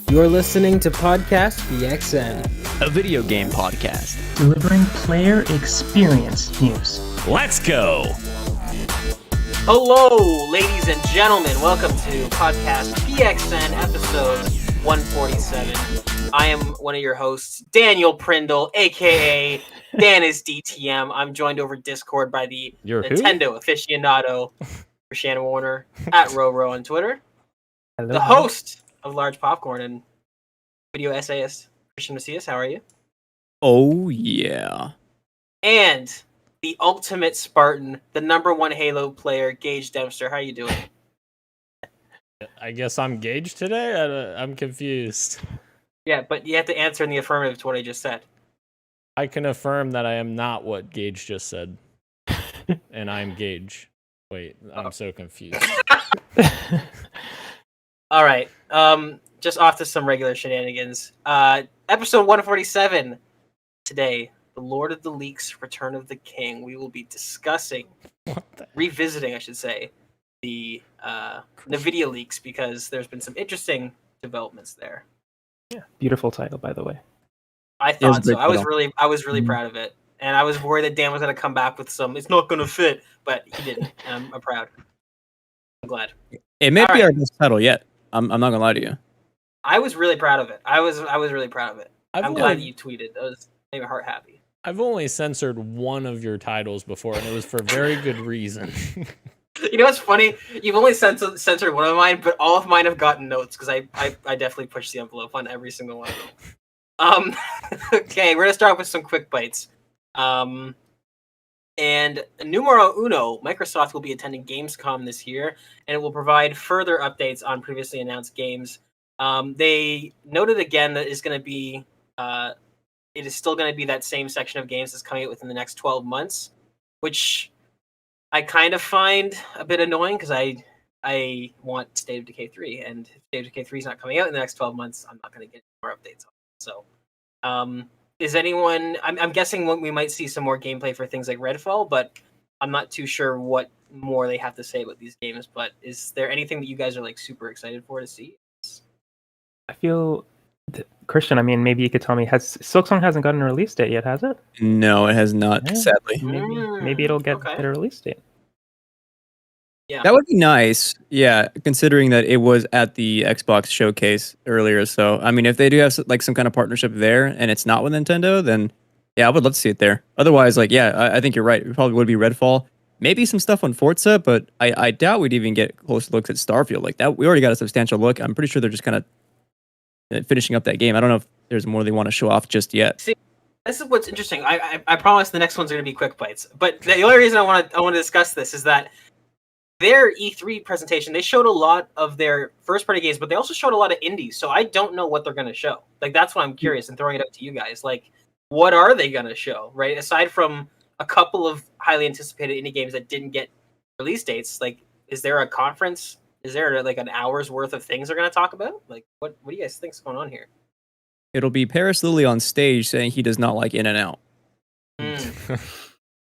You're listening to Podcast BXN, a video game podcast delivering player experience news. Let's go! Hello, ladies and gentlemen. Welcome to Podcast BXN, episode 147. I am one of your hosts, Daniel Prindle, aka Dan is DTM. I'm joined over Discord by the Nintendo aficionado, Shannon Warner, at Roro on Twitter. Hello, the host of Large Popcorn and video essayist, Christian Macias. How are you? Oh, yeah. And the ultimate Spartan, the number one Halo player, Gage Dempster. How are you doing? I guess I'm Gage today? I'm confused. Yeah, but you have to answer in the affirmative to what I just said. I can affirm that I am not what Gage just said. And I'm Gage. Wait, I'm so confused. All right. Just off to some regular shenanigans. Episode 147 today. The Lord of the Leaks, Return of the King. We will be discussing, revisiting, I should say, the NVIDIA leaks because there's been some interesting developments there. Yeah, beautiful title, by the way. I thought so. I was really proud of it, and I was worried that Dan was going to come back with some. It's not going to fit, but he didn't. And I'm proud. I'm glad. It may be our best title yet. I'm not gonna lie to you. I was really proud of it. I was really proud of it. I'm glad you tweeted. That made my heart happy. I've only censored one of your titles before, and it was for very good reason. You know what's funny? You've only censored one of mine, but all of mine have gotten notes because I definitely pushed the envelope on every single one of them. Okay, we're gonna start with some quick bites. And numero uno, Microsoft will be attending Gamescom this year, and it will provide further updates on previously announced games. They noted again that it's going to be, it is still going to be that same section of games that's coming out within the next 12 months, which I kind of find a bit annoying because I want State of Decay 3, and if State of Decay 3 is not coming out in the next 12 months, I'm not going to get more updates on it. So, is anyone? I'm guessing we might see some more gameplay for things like Redfall, but I'm not too sure what more they have to say about these games. But is there anything that you guys are like super excited for to see? I feel, Christian, I mean, maybe you could tell me, Silksong hasn't gotten a release date yet, has it? No, it has not, sadly. Maybe it'll get a release date. Yeah, That would be nice. Yeah, considering that it was at the Xbox showcase earlier. So, I mean, if they do have like some kind of partnership there, and it's not with Nintendo, then yeah, I would love to see it there. Otherwise, like, yeah, I think you're right. It probably would be Redfall. Maybe some stuff on Forza, but I doubt we'd even get close looks at Starfield like that. We already got a substantial look. I'm pretty sure they're just kind of finishing up that game. I don't know if there's more they want to show off just yet. See, this is what's interesting. I promise the next one's going to be quick bites. But the only reason I want to discuss this is that their E3 presentation, they showed a lot of their first-party games, but they also showed a lot of indies. So I don't know what they're going to show. Like, that's why I'm curious and throwing it up to you guys. Like, what are they going to show, right? Aside from a couple of highly anticipated indie games that didn't get release dates, like, is there a conference? Is there like an hour's worth of things they're going to talk about? Like, what do you guys think's going on here? It'll be Paris Lilly on stage saying he does not like In-N-Out.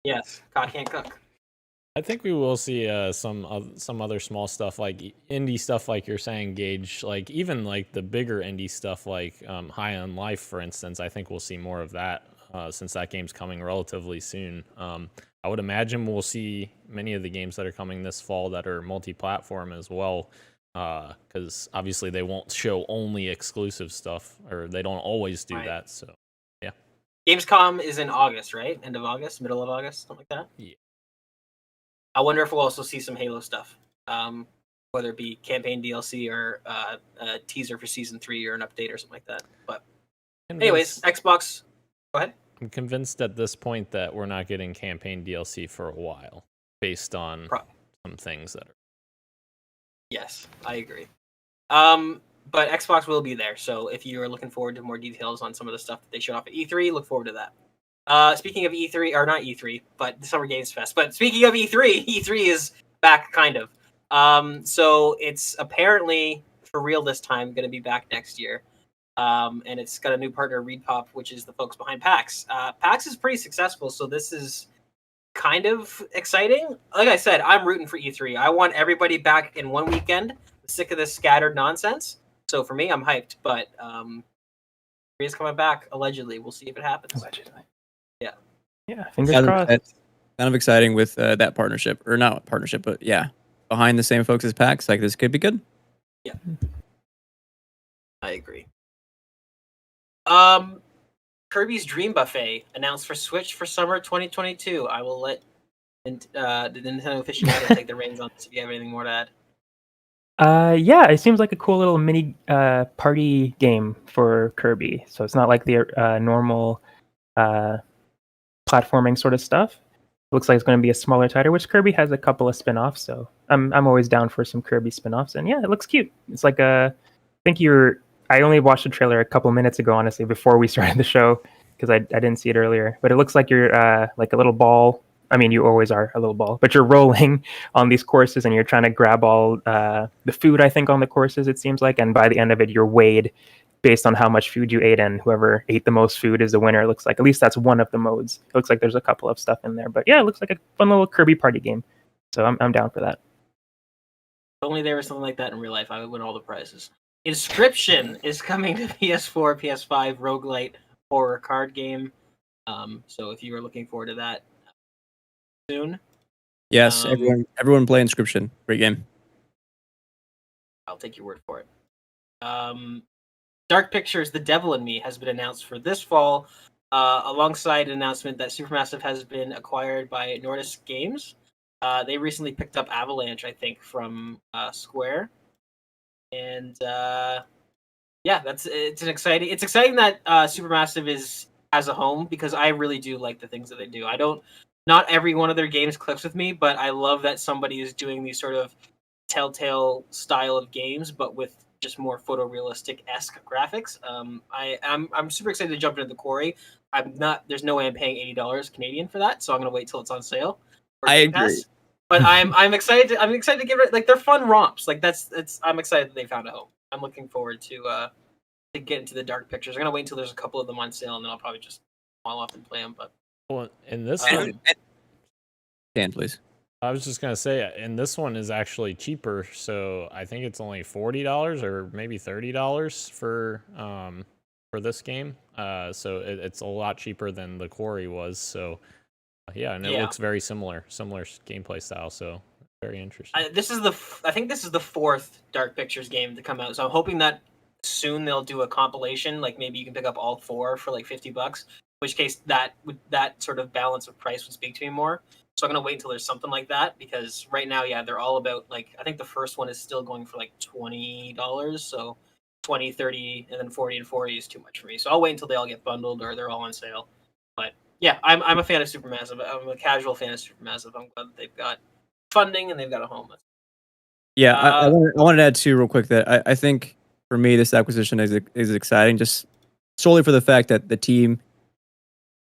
Yes, God can't cook. I think we will see some other small stuff, like indie stuff, like you're saying, Gage. Like even like the bigger indie stuff, like High on Life, for instance. I think we'll see more of that since that game's coming relatively soon. I would imagine we'll see many of the games that are coming this fall that are multi-platform as well, because obviously they won't show only exclusive stuff, or they don't always do that. So yeah, Gamescom is in August, right? End of August, middle of August, something like that. Yeah. I wonder if we'll also see some Halo stuff, whether it be campaign DLC or a teaser for Season 3 or an update or something like that. But anyways, Xbox, go ahead. I'm convinced at this point that we're not getting campaign DLC for a while, based on some things that are... Yes, I agree. But Xbox will be there, so if you are looking forward to more details on some of the stuff that they showed off at E3, look forward to that. Speaking of E3, or not E3, but the Summer Games Fest. But speaking of E3, E3 is back, kind of. So it's apparently, for real this time, going to be back next year. And it's got a new partner, ReedPop, which is the folks behind PAX. PAX is pretty successful, so this is kind of exciting. Like I said, I'm rooting for E3. I want everybody back in one weekend. I'm sick of this scattered nonsense. So for me, I'm hyped. But Kirby is coming back allegedly. We'll see if it happens. Allegedly. Yeah. Yeah. Fingers Kind crossed. of exciting with that partnership, or not partnership, but yeah, behind the same folks as PAX. Like this could be good. I agree. Kirby's Dream Buffet announced for Switch for summer 2022. I will let the Nintendo aficionado take the reins on this if you have anything more to add. Yeah, it seems like a cool little mini party game for Kirby. So it's not like the normal platforming sort of stuff. Looks like it's going to be a smaller title, which Kirby has a couple of spin-offs. So I'm always down for some Kirby spin-offs. And yeah, it looks cute. It's like I only watched the trailer a couple minutes ago, honestly, before we started the show, because I didn't see it earlier. But it looks like you're like a little ball. I mean, you always are a little ball, but you're rolling on these courses and you're trying to grab all the food, I think, on the courses, it seems like. And by the end of it, you're weighed based on how much food you ate, and whoever ate the most food is the winner. It looks like, at least that's one of the modes. It looks like there's a couple of stuff in there. But yeah, it looks like a fun little Kirby party game. So I'm down for that. If only there was something like that in real life, I would win all the prizes. Inscription is coming to PS4, PS5 roguelite horror card game. So if you are looking forward to that soon, Yes, everyone play Inscription. Great game. I'll take your word for it. Dark Pictures: The Devil in Me has been announced for this fall, alongside an announcement that Supermassive has been acquired by Nordisk Games. They recently picked up Avalanche, I think, from Square. And yeah, it's exciting that Supermassive has a home, because I really do like the things that they do. Not every one of their games clicks with me, but I love that somebody is doing these sort of Telltale style of games, but with just more photorealistic-esque graphics. I'm super excited to jump into the Quarry. There's no way I'm paying $80 Canadian for that, so I'm gonna wait till it's on sale. I agree. But I'm excited to give it, like, they're fun romps. Like I'm excited that they found a home. I'm looking forward to get into the Dark Pictures. I'm gonna wait until there's a couple of them on sale, and then I'll probably just fall off and play them. But Well, in this Um, one, Dan, please. I was just gonna say, and this one is actually cheaper. So I think it's only $40 or maybe $30 for this game. So it's a lot cheaper than the Quarry was. So yeah, and it looks very similar gameplay style. So very interesting. I think this is the fourth Dark Pictures game to come out. So I'm hoping that soon they'll do a compilation. Like maybe you can pick up all four for like $50. In which case that sort of balance of price would speak to me more. So I'm gonna wait until there's something like that, because right now, yeah, they're all about, like, I think the first one is still going for like $20. So 20, 30, and then 40 and 40 is too much for me. So I'll wait until they all get bundled or they're all on sale. But yeah, I'm a fan of Supermassive. I'm a casual fan of Supermassive. I'm glad that they've got funding and they've got a home. Yeah, I wanted to add too real quick that I think for me this acquisition is exciting, just solely for the fact that the team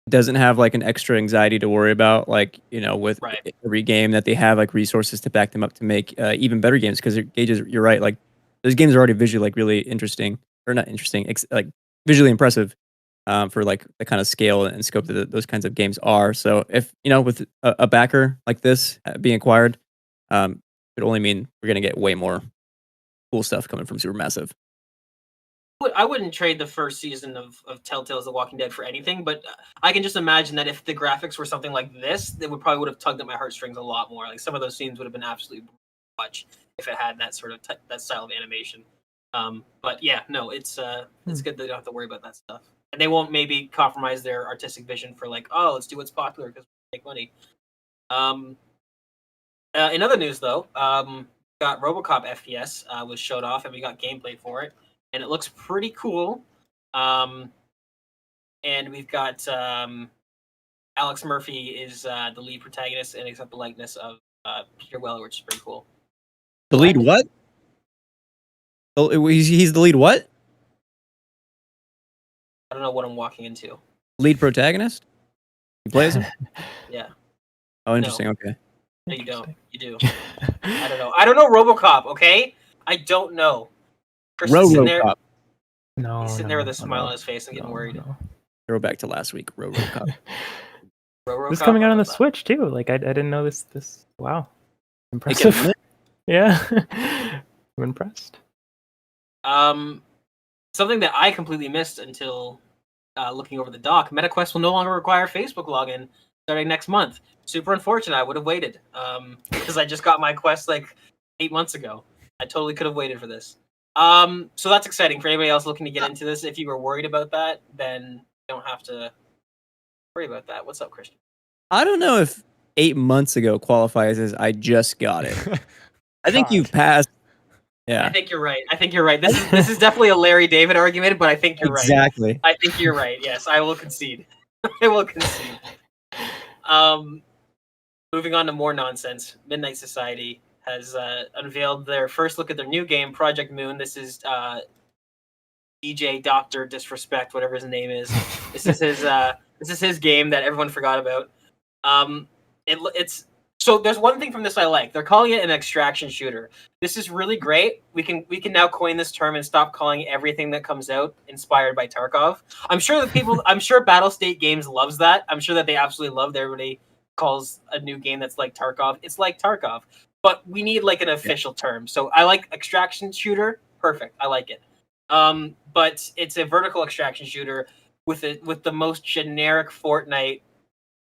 doesn't have like an extra anxiety to worry about, like, you know, with every game, that they have like resources to back them up to make even better games. Because Gage, you're right, like those games are already visually like really interesting, or not interesting, like visually impressive for like the kind of scale and scope that those kinds of games are. So if, you know, with a backer like this being acquired, it would only mean we're gonna get way more cool stuff coming from Supermassive. I wouldn't trade the first season of Telltale's The Walking Dead for anything, but I can just imagine that if the graphics were something like this, they would have tugged at my heartstrings a lot more. Like some of those scenes would have been absolutely much if it had that sort of that style of animation. But yeah, no, it's good they don't have to worry about that stuff, and they won't maybe compromise their artistic vision for like, oh, let's do what's popular because we make money. In other news, though, got RoboCop FPS was showed off, and we got gameplay for it. And it looks pretty cool. And we've got Alex Murphy is the lead protagonist, and he's got the likeness of Peter Weller, which is pretty cool. The lead what? He's the lead what? I don't know what I'm walking into. Lead protagonist? He plays him? Yeah. Oh, interesting. No. Okay. No, you don't. You do. I don't know. I don't know RoboCop, okay? I don't know. RoboCop. No, he's sitting there with a smile on his face and getting worried. Throw back to last week. RoboCop. This is coming out on the Switch too. Like I didn't know this. Wow, impressive. Yeah, I'm impressed. Something that I completely missed until looking over the doc. MetaQuest will no longer require Facebook login starting next month. Super unfortunate. I would have waited because I just got my Quest like 8 months ago. I totally could have waited for this. So that's exciting for anybody else looking to get into this. If you were worried about that, then you don't have to worry about that. What's up, Christian? I don't know if 8 months ago qualifies as I just got it. I think you've passed. Yeah, I think you're right. This is definitely a Larry David argument, but I think you're right. exactly. I think you're right. Yes, I will concede. I will concede. Moving on to more nonsense. Midnight Society has unveiled their first look at their new game, Project Moon. This is DJ Doctor Disrespect, whatever his name is. This is his game that everyone forgot about. It's so there's one thing from this I like. They're calling it an extraction shooter. This is really great. We can now coin this term and stop calling everything that comes out inspired by Tarkov. I'm sure Battlestate Games loves that. I'm sure that they absolutely love that everybody calls a new game that's like Tarkov. It's like Tarkov, but we need like an official term. So I like extraction shooter. Perfect. I like it. But it's a vertical extraction shooter with the most generic Fortnite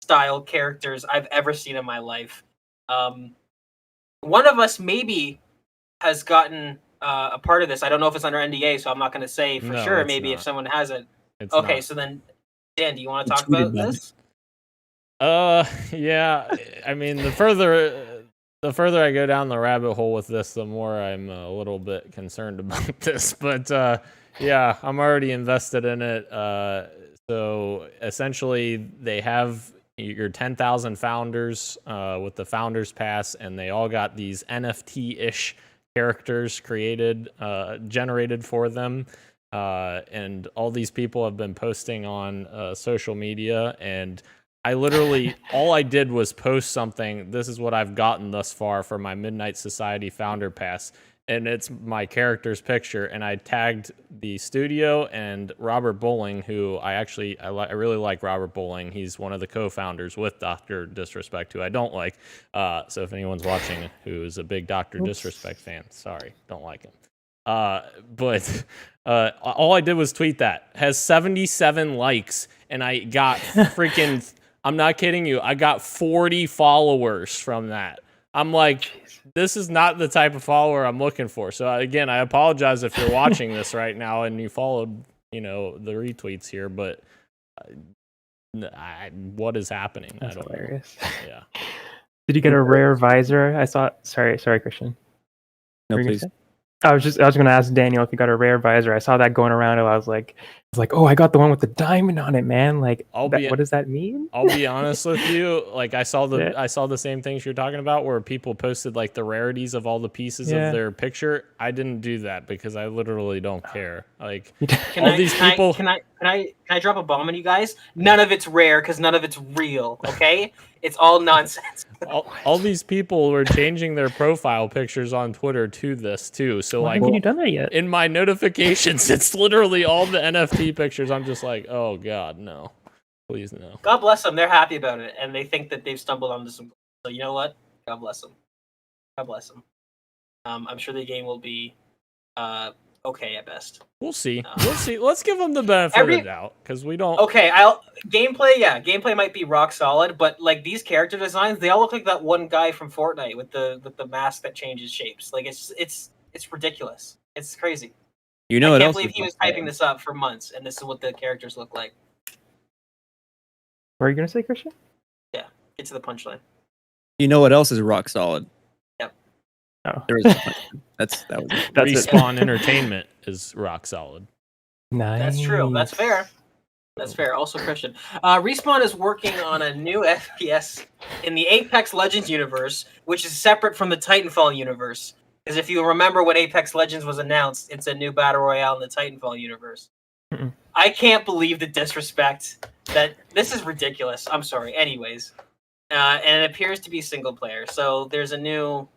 style characters I've ever seen in my life. One of us maybe has gotten a part of this. I don't know if it's under NDA, so I'm not going to say for sure. Maybe if someone hasn't. Okay, not. So then, Dan, do you want to talk about this? Yeah. I mean, the further I go down the rabbit hole with this, the more I'm a little bit concerned about this. But yeah, I'm already invested in it. So essentially, they have your 10,000 founders with the Founders Pass, and they all got these NFT-ish characters generated for them. And all these people have been posting on social media, and I literally, all I did was post something. This is what I've gotten thus far for my Midnight Society Founder Pass. And it's my character's picture. And I tagged the studio and Robert Bowling, who I really like Robert Bowling. He's one of the co-founders with Dr. Disrespect, who I don't like. So if anyone's watching who is a big Dr. Disrespect fan, sorry, don't like him. But all I did was tweet that. Has 77 likes. And I got freaking... I'm not kidding you. I got 40 followers from that. I'm like, this is not the type of follower I'm looking for. So again, I apologize if you're watching this right now and you followed, the retweets here, but what is happening? That's I don't hilarious. know. Yeah. Did you get a rare visor? I saw. Sorry, Christian. No, please. I was going to ask Daniel if you got a rare visor. I saw that going around, and I was like, oh, I got the one with the diamond on it, man. Like, what does that mean? I'll be honest with you. Like, I saw the same things you're talking about, where people posted like the rarities of all the pieces of their picture. I didn't do that because I literally don't care. Like, Can I drop a bomb on you guys? None of it's rare because none of it's real. Okay, it's all nonsense. all these people were changing their profile pictures on Twitter to this too. So why haven't you done that yet? In my notifications, it's literally all the NFT pictures. I'm just like, oh god, no, please no. God bless them. They're happy about it, and they think that they've stumbled onto some. So you know what? God bless them. God bless them. I'm sure the game will be okay at best. We'll see. We'll see. Let's give them the benefit of the doubt because we don't. Okay, gameplay might be rock solid, but like these character designs, they all look like that one guy from Fortnite with the mask that changes shapes. Like it's ridiculous. It's crazy. I can't believe he was typing this up for months, and this is what the characters look like. What are you gonna say, Christian? Yeah, get to the punchline. You know what else is rock solid? Yep. Oh, there is. That was it. Respawn Entertainment is rock solid. Nice. That's true. That's fair. That's fair. Also, Christian. Respawn is working on a new FPS in the Apex Legends universe, which is separate from the Titanfall universe. Because if you remember when Apex Legends was announced, it's a new battle royale in the Titanfall universe. Mm-mm. I can't believe the disrespect. That this is ridiculous. I'm sorry. Anyways, and it appears to be single player. So there's a new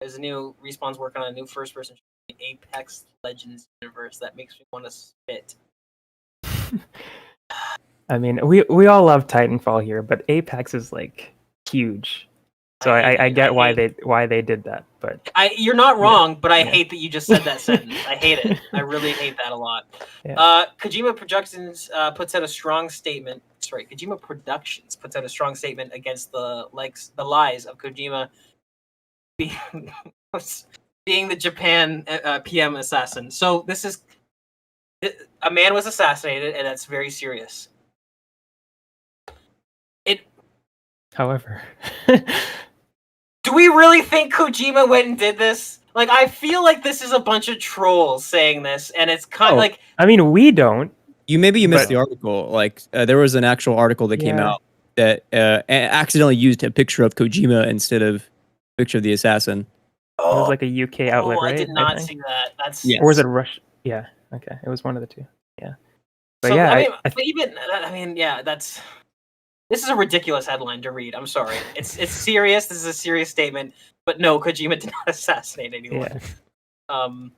Respawn's working on a new first-person Apex Legends universe that makes me want to spit. I mean, we all love Titanfall here, but Apex is like huge. So hate I it. get why hate- they did that, but You're not wrong, but I Yeah. hate that you just said that sentence. I hate it. I really hate that a lot. Yeah. Kojima Productions puts out a strong statement. Sorry, Kojima Productions puts out a strong statement against the lies of Kojima being, being the Japan PM assassin. So this is a man was assassinated, and that's very serious. However, Do we really think Kojima went and did this? Like, I feel like this is a bunch of trolls saying this, and it's kind of Oh. like, I mean, we don't. You missed But- the article. Like there was an actual article that came Yeah. out that accidentally used a picture of Kojima instead of a picture of the assassin. It was like a UK outlet, right? I did not think? see that. That's Yeah. Or was it Rush? Yeah. Okay, it was one of the two. Yeah. But So, yeah, I mean, I but even I mean, yeah, this is a ridiculous headline to read. I'm sorry. It's serious. This is a serious statement. But no, Kojima did not assassinate anyone. yeah.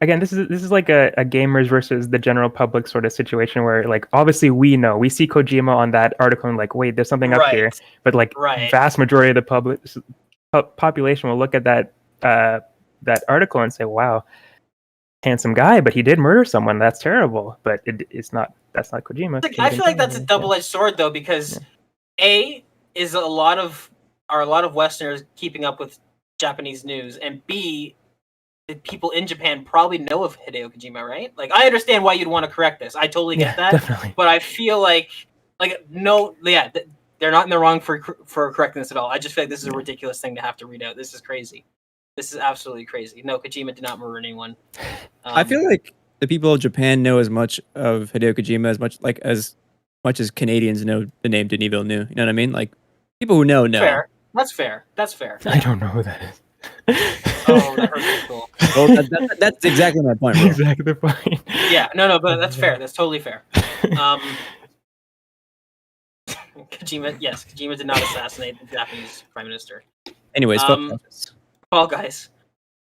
Again, this is like a gamers versus the general public sort of situation where like obviously we see Kojima on that article and like wait, there's something up here, but like Right. vast majority of the population will look at that that article and say, wow, handsome guy, but he did murder someone. That's terrible. But that's not Kojima. Like, I feel like that's a double-edged sword though, because is a lot of Westerners keeping up with Japanese news, and B, the people in Japan probably know of Hideo Kojima, right? Like, I understand why you'd want to correct this. I totally get that. Definitely. But I feel like no, yeah, they're not in the wrong for correcting this at all. I just feel like this is a ridiculous thing to have to read out. This is crazy. This is absolutely crazy. No, Kojima did not murder anyone. I feel like the people of Japan know as much of Hideo Kojima as much as Canadians know the name Denis Villeneuve. You know what I mean? Like people who know. Fair. That's fair. That's fair. I don't know who that is. Oh, that hurts my soul. Well, that's exactly my point. Bro. Exactly the point. Yeah, no, but that's fair. That's totally fair. Kojima did not assassinate the Japanese prime minister. Anyways, Fall Guys.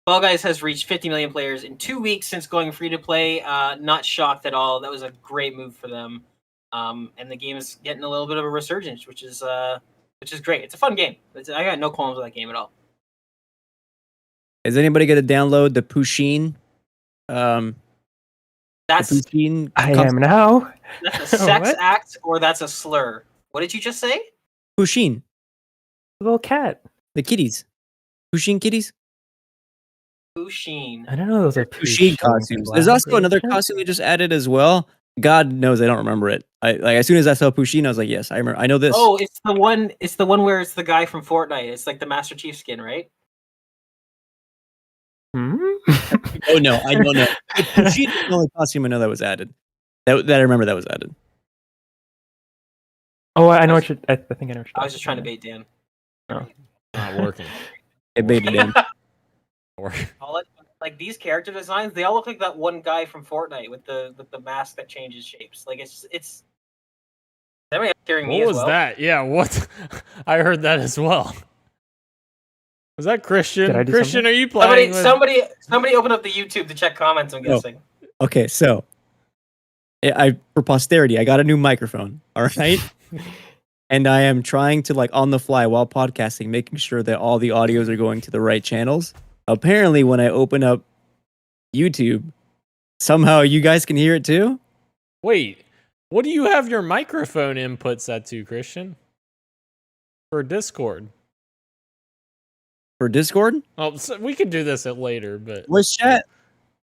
Fall Guys has reached 50 million players in 2 weeks since going free to play. Not shocked at all. That was a great move for them. And the game is getting a little bit of a resurgence, which is great. It's a fun game. I got no qualms with that game at all. Is anybody going to download the Pusheen? That's Pusheen. I am now. That's a sex What? act, or that's a slur. What did you just say? Pusheen. Little cat. The kitties. Pusheen kitties. Pusheen. I don't know those are Pusheen costumes. There's also another costume they just added as well. God knows I don't remember it. As soon as I saw Pusheen, I was like, yes, I remember. I know this. Oh, it's the one. It's the one where it's the guy from Fortnite. It's like the Master Chief skin, right? Hmm? Oh no, I don't know. Pusheen is the only costume I know that was added. That I remember that was added. Oh, I know what you're. I think I know what you're. I was just trying to bait Dan. Not working. It baited in. All it, like these character designs, they all look like that one guy from Fortnite with the mask that changes shapes. Like it's. Is everybody hearing me What as was well? that? Yeah, what? I heard that as well. Was that Christian? Did I do Christian, something? are you playing? Somebody open up the YouTube to check comments. I'm guessing. Okay, so for posterity, I got a new microphone. All right. And I am trying to on the fly while podcasting, making sure that all the audios are going to the right channels. Apparently, when I open up YouTube, somehow you guys can hear it too. Wait, what do you have your microphone input set to, Christian? For Discord. For Discord? Oh, so we could do this at later, but Voice chat?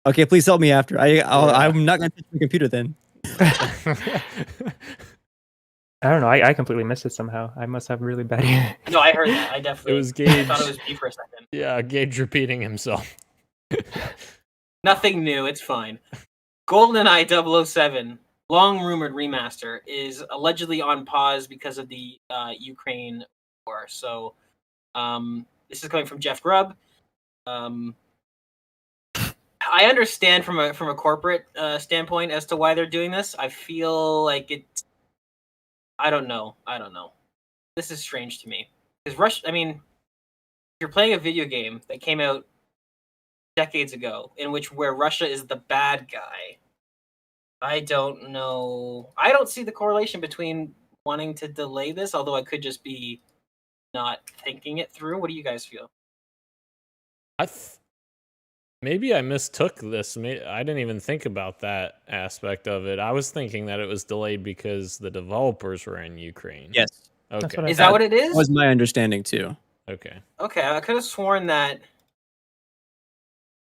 Okay, please help me after. I'm not going to touch my computer then. I don't know. I completely missed it somehow. I must have really bad ear. No, I heard that. I definitely. It was I Gage. thought it was me for a second. Yeah, Gage repeating himself. Nothing new. It's fine. GoldenEye 007, long rumored remaster, is allegedly on pause because of the Ukraine war. So, this is coming from Jeff Grubb. I understand from a corporate standpoint as to why they're doing this. I feel like it's. I don't know. This is strange to me because Russia. I mean, you're playing a video game that came out decades ago, where Russia is the bad guy. I don't know. I don't see the correlation between wanting to delay this, although I could just be not thinking it through. What do you guys feel? Maybe I mistook this. I didn't even think about that aspect of it. I was thinking that it was delayed because the developers were in Ukraine. Yes, Okay. what I Is that what it is? was my understanding too. Okay. Okay, I could have sworn that.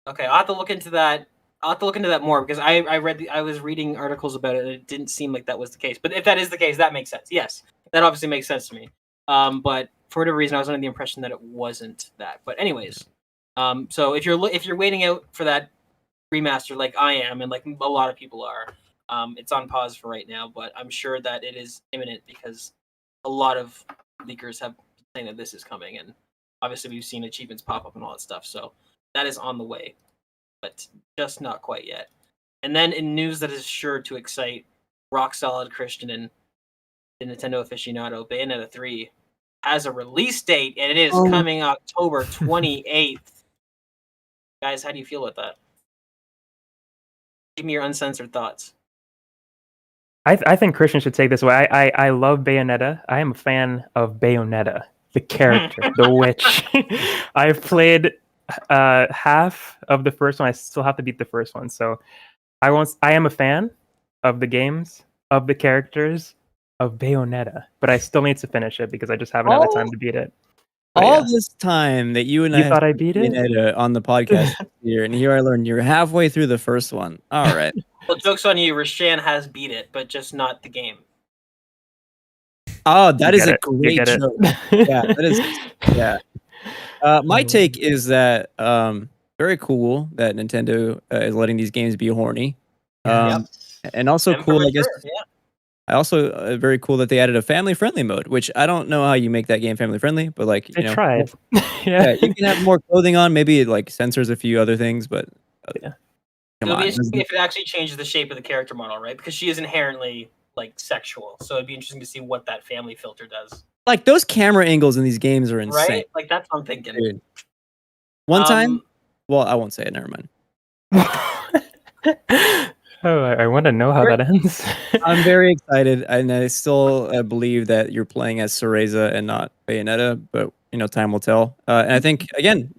Okay, I'll have to look into that. I'll have to look into that more because I was reading articles about it and it didn't seem like that was the case. But if that is the case, that makes sense. Yes, that obviously makes sense to me. But for whatever reason, I was under the impression that it wasn't that. But anyways, so if you're waiting out for that remaster like I am and like a lot of people are, it's on pause for right now. But I'm sure that it is imminent because a lot of leakers have been saying that this is coming, and obviously we've seen achievements pop up and all that stuff. So that is on the way, but just not quite yet. And then in news that is sure to excite rock solid Christian and the Nintendo aficionado, Bayonetta 3 has a release date, and it is coming October 28th. Guys, how do you feel about that? Give me your uncensored thoughts. I think Christian should take this away. I love Bayonetta. I am a fan of Bayonetta, the character, the witch. I've played half of the first one. I still have to beat the first one. So I am a fan of the games, of the characters, of Bayonetta, but I still need to finish it because I just haven't had the time to beat it. But All this time that you and You I thought I beat it? Bayonetta on the podcast here, and here I learned you're halfway through the first one. All right. Well, joke's on you. Rashan has beat it, but just not the game. Oh, that You is get a it. You great get it. joke. Yeah, that is. Yeah. My take is that very cool that Nintendo is letting these games be horny. Yep. And also And cool, for I guess. sure, yeah. I also very cool that they added a family-friendly mode, which I don't know how you make that game family-friendly, but like I you know, tried. yeah, you can have more clothing on. Maybe it like censors a few other things, but Yeah. come It'll on. be interesting if it actually changes the shape of the character model, right? Because she is inherently like sexual, so it'd be interesting to see what that family filter does. Like those camera angles in these games are insane. Right? Like that's what I'm thinking. Dude. One time, well, I won't say it. Never mind. Oh, I want to know how that ends. I'm very excited, and I still believe that you're playing as Cereza and not Bayonetta, but you know, time will tell. And I think again,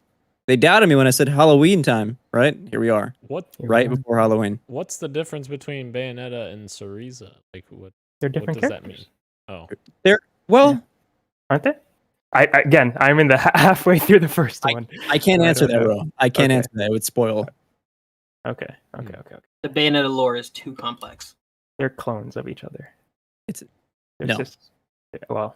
they doubted me when I said Halloween time. Right here we are, right before Halloween. What's the difference between Bayonetta and Cereza? Like what? They're What different does that characters. mean? Oh, They're well. Yeah. Aren't they? Again, I'm in the halfway through the first one. I can't So answer don't that, know. bro. I can't Okay. answer that. It would spoil. Okay. Hmm. The Bayonetta lore is too complex. They're clones of each other. It's- They're no. sisters. Well,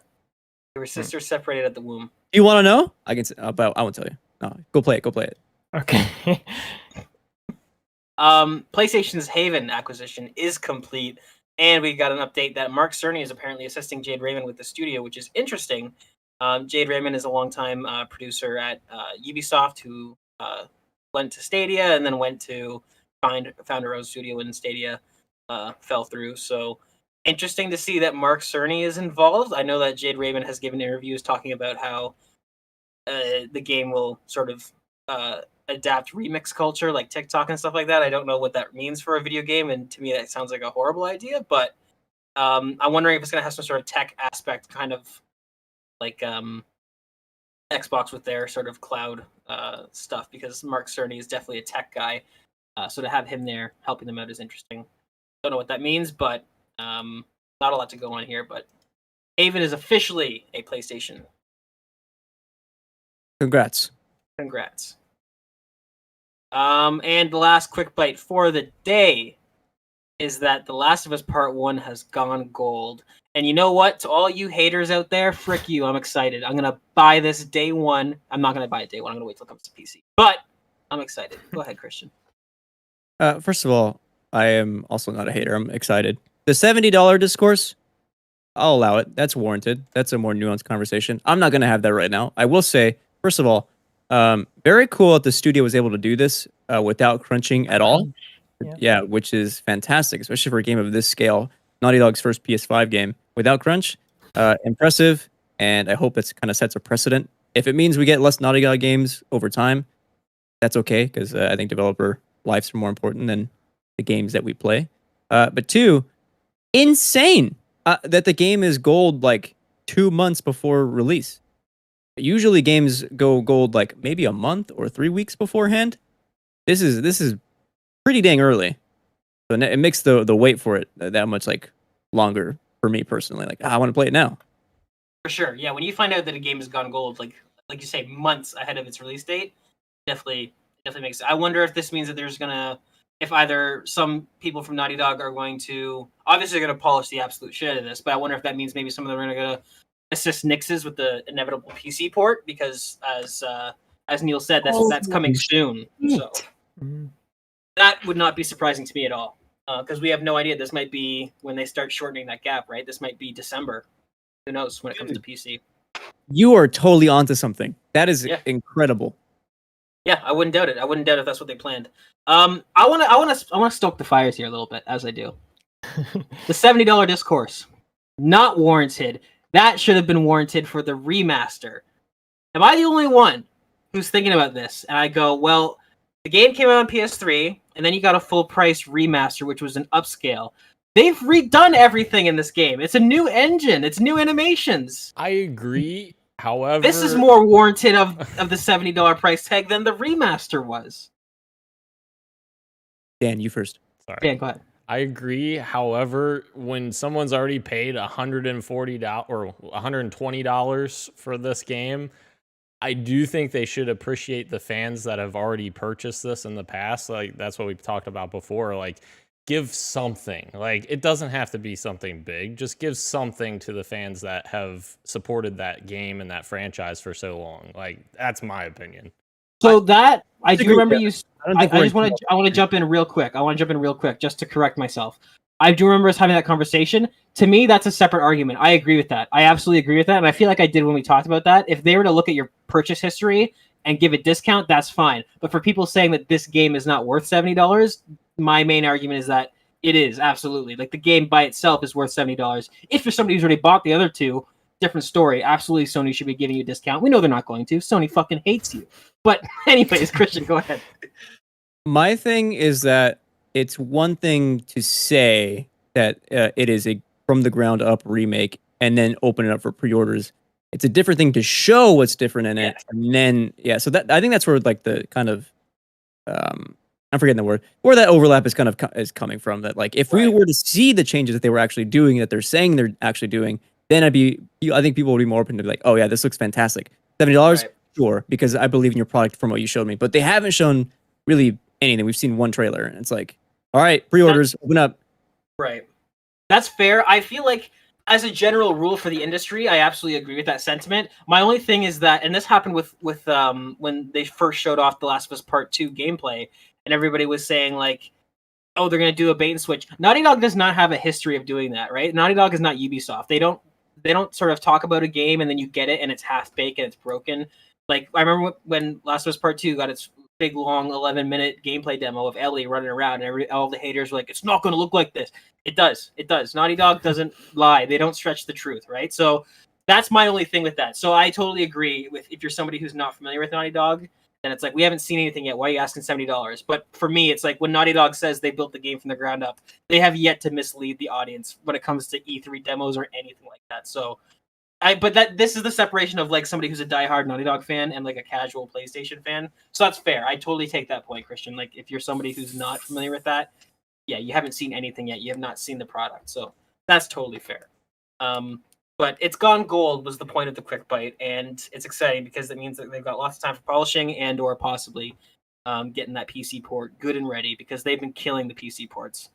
They were sisters separated at the womb. Do you want to know? I can. But I won't tell you. No, go play it. Go play it. okay. PlayStation's Haven acquisition is complete, and we got an update that Mark Cerny is apparently assisting Jade Raymond with the studio, which is interesting. Jade Raymond is a longtime producer at Ubisoft who went to Stadia and then went to found her own studio when Stadia fell through. So interesting to see that Mark Cerny is involved. I know that Jade Raymond has given interviews talking about how the game will sort of adapt remix culture like TikTok and stuff like that. I don't know what that means for a video game, and to me that sounds like a horrible idea, but I'm wondering if it's going to have some sort of tech aspect, kind of like Xbox with their sort of cloud stuff, because Mark Cerny is definitely a tech guy. So to have him there helping them out is interesting. Don't know what that means, but not a lot to go on here. But Haven is officially a PlayStation. Congrats. Congrats. And the last quick bite for the day is that The Last of Us Part 1 has gone gold. And you know what? To all you haters out there, frick you. I'm excited. I'm going to buy this day one. I'm not going to buy it day one. I'm going to wait till it comes to PC. But I'm excited. Go ahead, Christian. First of all, I am also not a hater. I'm excited. The $70 discourse, I'll allow it. That's warranted. That's a more nuanced conversation. I'm not going to have that right now. I will say, first of all, very cool that the studio was able to do this without crunching at all. Yeah, which is fantastic, especially for a game of this scale. Naughty Dog's first PS5 game without crunch. Impressive, and I hope that's kind of sets a precedent. If it means we get less Naughty Dog games over time, that's okay, because I think developer lives are more important than the games that we play. But two, insane that the game is gold like 2 months before release. Usually games go gold like maybe a month or 3 weeks beforehand. This is pretty dang early. So it makes the wait for it that much like longer for me personally. Like I want to play it now. For sure. Yeah, when you find out that a game has gone gold, like you say, months ahead of its release date, definitely makes it. I wonder if this means that there's gonna, if either some people from Naughty Dog are going to, obviously they're gonna polish the absolute shit out of this, but I wonder if that means maybe some of them are gonna assist Nixes with the inevitable PC port, because as Neil said, that's coming soon. So that would not be surprising to me at all, because we have no idea. This might be when they start shortening that gap, right? This might be December. Who knows when it comes to PC? You are totally onto something. That is incredible. Yeah, I wouldn't doubt it. I wouldn't doubt if that's what they planned. I want to stoke the fires here a little bit, as I do. The $70 discourse, not warranted. That should have been warranted for the remaster. Am I the only one who's thinking about this? And I go, well, the game came out on PS3, and then you got a full price remaster, which was an upscale. They've redone everything in this game. It's a new engine. It's new animations. I agree. However, this is more warranted of the $70 price tag than the remaster was. Dan, you first. Sorry. Dan, go ahead. I agree. However, when someone's already paid $140 or $120 for this game, I do think they should appreciate the fans that have already purchased this in the past. Like that's what we've talked about before. Like, give something. Like, it doesn't have to be something big. Just give something to the fans that have supported that game and that franchise for so long. Like, that's my opinion. So I do remember you. I just want to jump in real quick. I want to jump in real quick just to correct myself. I do remember us having that conversation. To me, that's a separate argument. I agree with that. I absolutely agree with that, and I feel like I did when we talked about that. If they were to look at your purchase history and give a discount, that's fine. But for people saying that this game is not worth $70, my main argument is that it is, absolutely. Like, the game by itself is worth $70. If you're somebody who's already bought the other two, different story. Absolutely, Sony should be giving you a discount. We know they're not going to. Sony fucking hates you. But anyways, Christian, go ahead. My thing is that it's one thing to say that it is a from the ground up remake and then open it up for pre-orders. It's a different thing to show what's different in it, and then so that I think that's where like the kind of I'm forgetting the word, where that overlap is kind of is coming from. That like if we were to see the changes that they were actually doing, that they're saying they're actually doing, then I think people would be more open to be like, oh yeah, this looks fantastic. $70, sure, because I believe in your product from what you showed me. But they haven't shown really anything. We've seen one trailer, and it's like, all right, pre-orders, open up. Right. That's fair. I feel like, as a general rule for the industry, I absolutely agree with that sentiment. My only thing is that, and this happened with when they first showed off The Last of Us Part 2 gameplay, and everybody was saying like, oh, they're going to do a bait and switch. Naughty Dog does not have a history of doing that, right? Naughty Dog is not Ubisoft. They don't sort of talk about a game and then you get it and it's half-baked and it's broken. Like, I remember when Last of Us Part 2 got its big, long 11-minute gameplay demo of Ellie running around, and all the haters were like, it's not going to look like this. It does. Naughty Dog doesn't lie. They don't stretch the truth, right? So that's my only thing with that. So I totally agree with, if you're somebody who's not familiar with Naughty Dog, then it's like, we haven't seen anything yet. Why are you asking $70? But for me, it's like when Naughty Dog says they built the game from the ground up, they have yet to mislead the audience when it comes to E3 demos or anything like that. So this is the separation of like somebody who's a diehard Naughty Dog fan and like a casual PlayStation fan. So that's fair. I totally take that point, Christian. Like, if you're somebody who's not familiar with that, yeah, you haven't seen anything yet. You have not seen the product. So that's totally fair. But it's gone gold was the point of the quick bite, and it's exciting because it means that they've got lots of time for polishing and or possibly getting that PC port good and ready, because they've been killing the PC ports,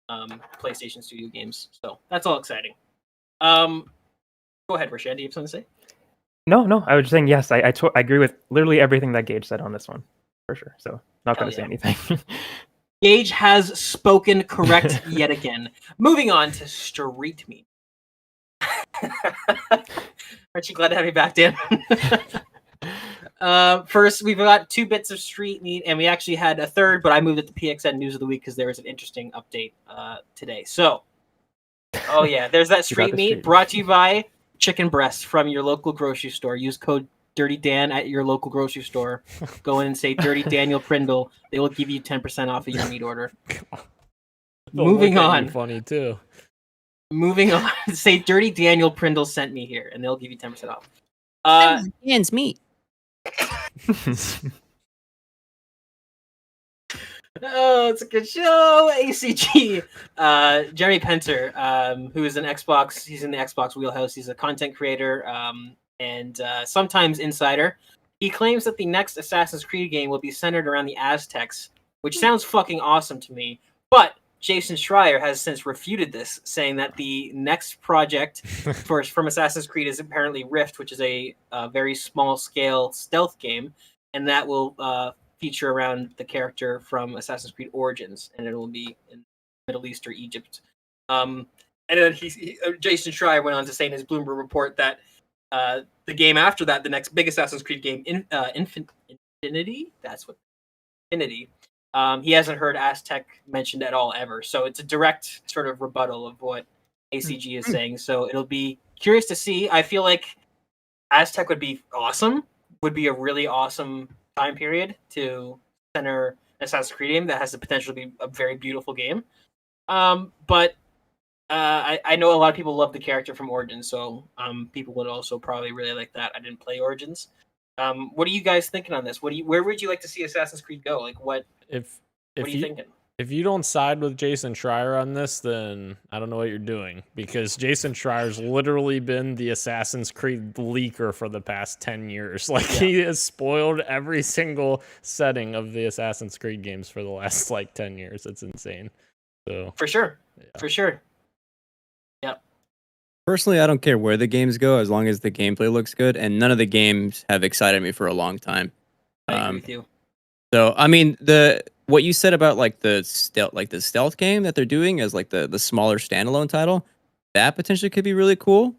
PlayStation Studio games. So that's all exciting. Go ahead, Rashad. Do you have something to say? No. I was just saying yes. I agree with literally everything that Gage said on this one, for sure. So not going to say anything. Gage has spoken correct yet again. Moving on to Street Meat. Aren't you glad to have you back, Dan? First, we've got 2 bits of Street Meat, and we actually had a third, but I moved it to PXN News of the Week because there was an interesting update today. So, oh yeah, there's that Street Meat brought to you by Chicken Breast from your local grocery store. Use code Dirty Dan at your local grocery store. Go in and say Dirty Daniel Prindle. They will give you 10% off of your meat order. Moving on. Funny too. Moving on. Say Dirty Daniel Prindle sent me here, and they'll give you 10% off. Hands meat. Oh, it's a good show. ACG. Jeremy Penter, who is an Xbox, he's in the Xbox wheelhouse. He's a content creator and sometimes insider. He claims that the next Assassin's Creed game will be centered around the Aztecs, which sounds fucking awesome to me. But Jason Schreier has since refuted this, saying that the next project from Assassin's Creed is apparently Rift, which is a very small scale stealth game, and that will feature around the character from Assassin's Creed Origins, and it will be in Middle East or Egypt. And then Jason Schreier went on to say in his Bloomberg report that the game after that, the next big Assassin's Creed game, Infinity, that's what Infinity. He hasn't heard Aztec mentioned at all ever, so it's a direct sort of rebuttal of what ACG is saying. So it'll be curious to see. I feel like Aztec would be awesome. Would be a really awesome time period to center an Assassin's Creed game that has the potential to be a very beautiful game. But I know a lot of people love the character from Origins, so people would also probably really like that. I didn't play Origins. What are you guys thinking on this? Where would you like to see Assassin's Creed go? Like, what are you thinking? If you don't side with Jason Schreier on this, then I don't know what you're doing, because Jason Schreier's literally been the Assassin's Creed leaker for the past 10 years. Like, he has spoiled every single setting of the Assassin's Creed games for the last, 10 years. It's insane. So For sure. Yep. Personally, I don't care where the games go as long as the gameplay looks good, and none of the games have excited me for a long time. I agree with you. So, I mean, what you said about the stealth game that they're doing as the smaller standalone title, that potentially could be really cool.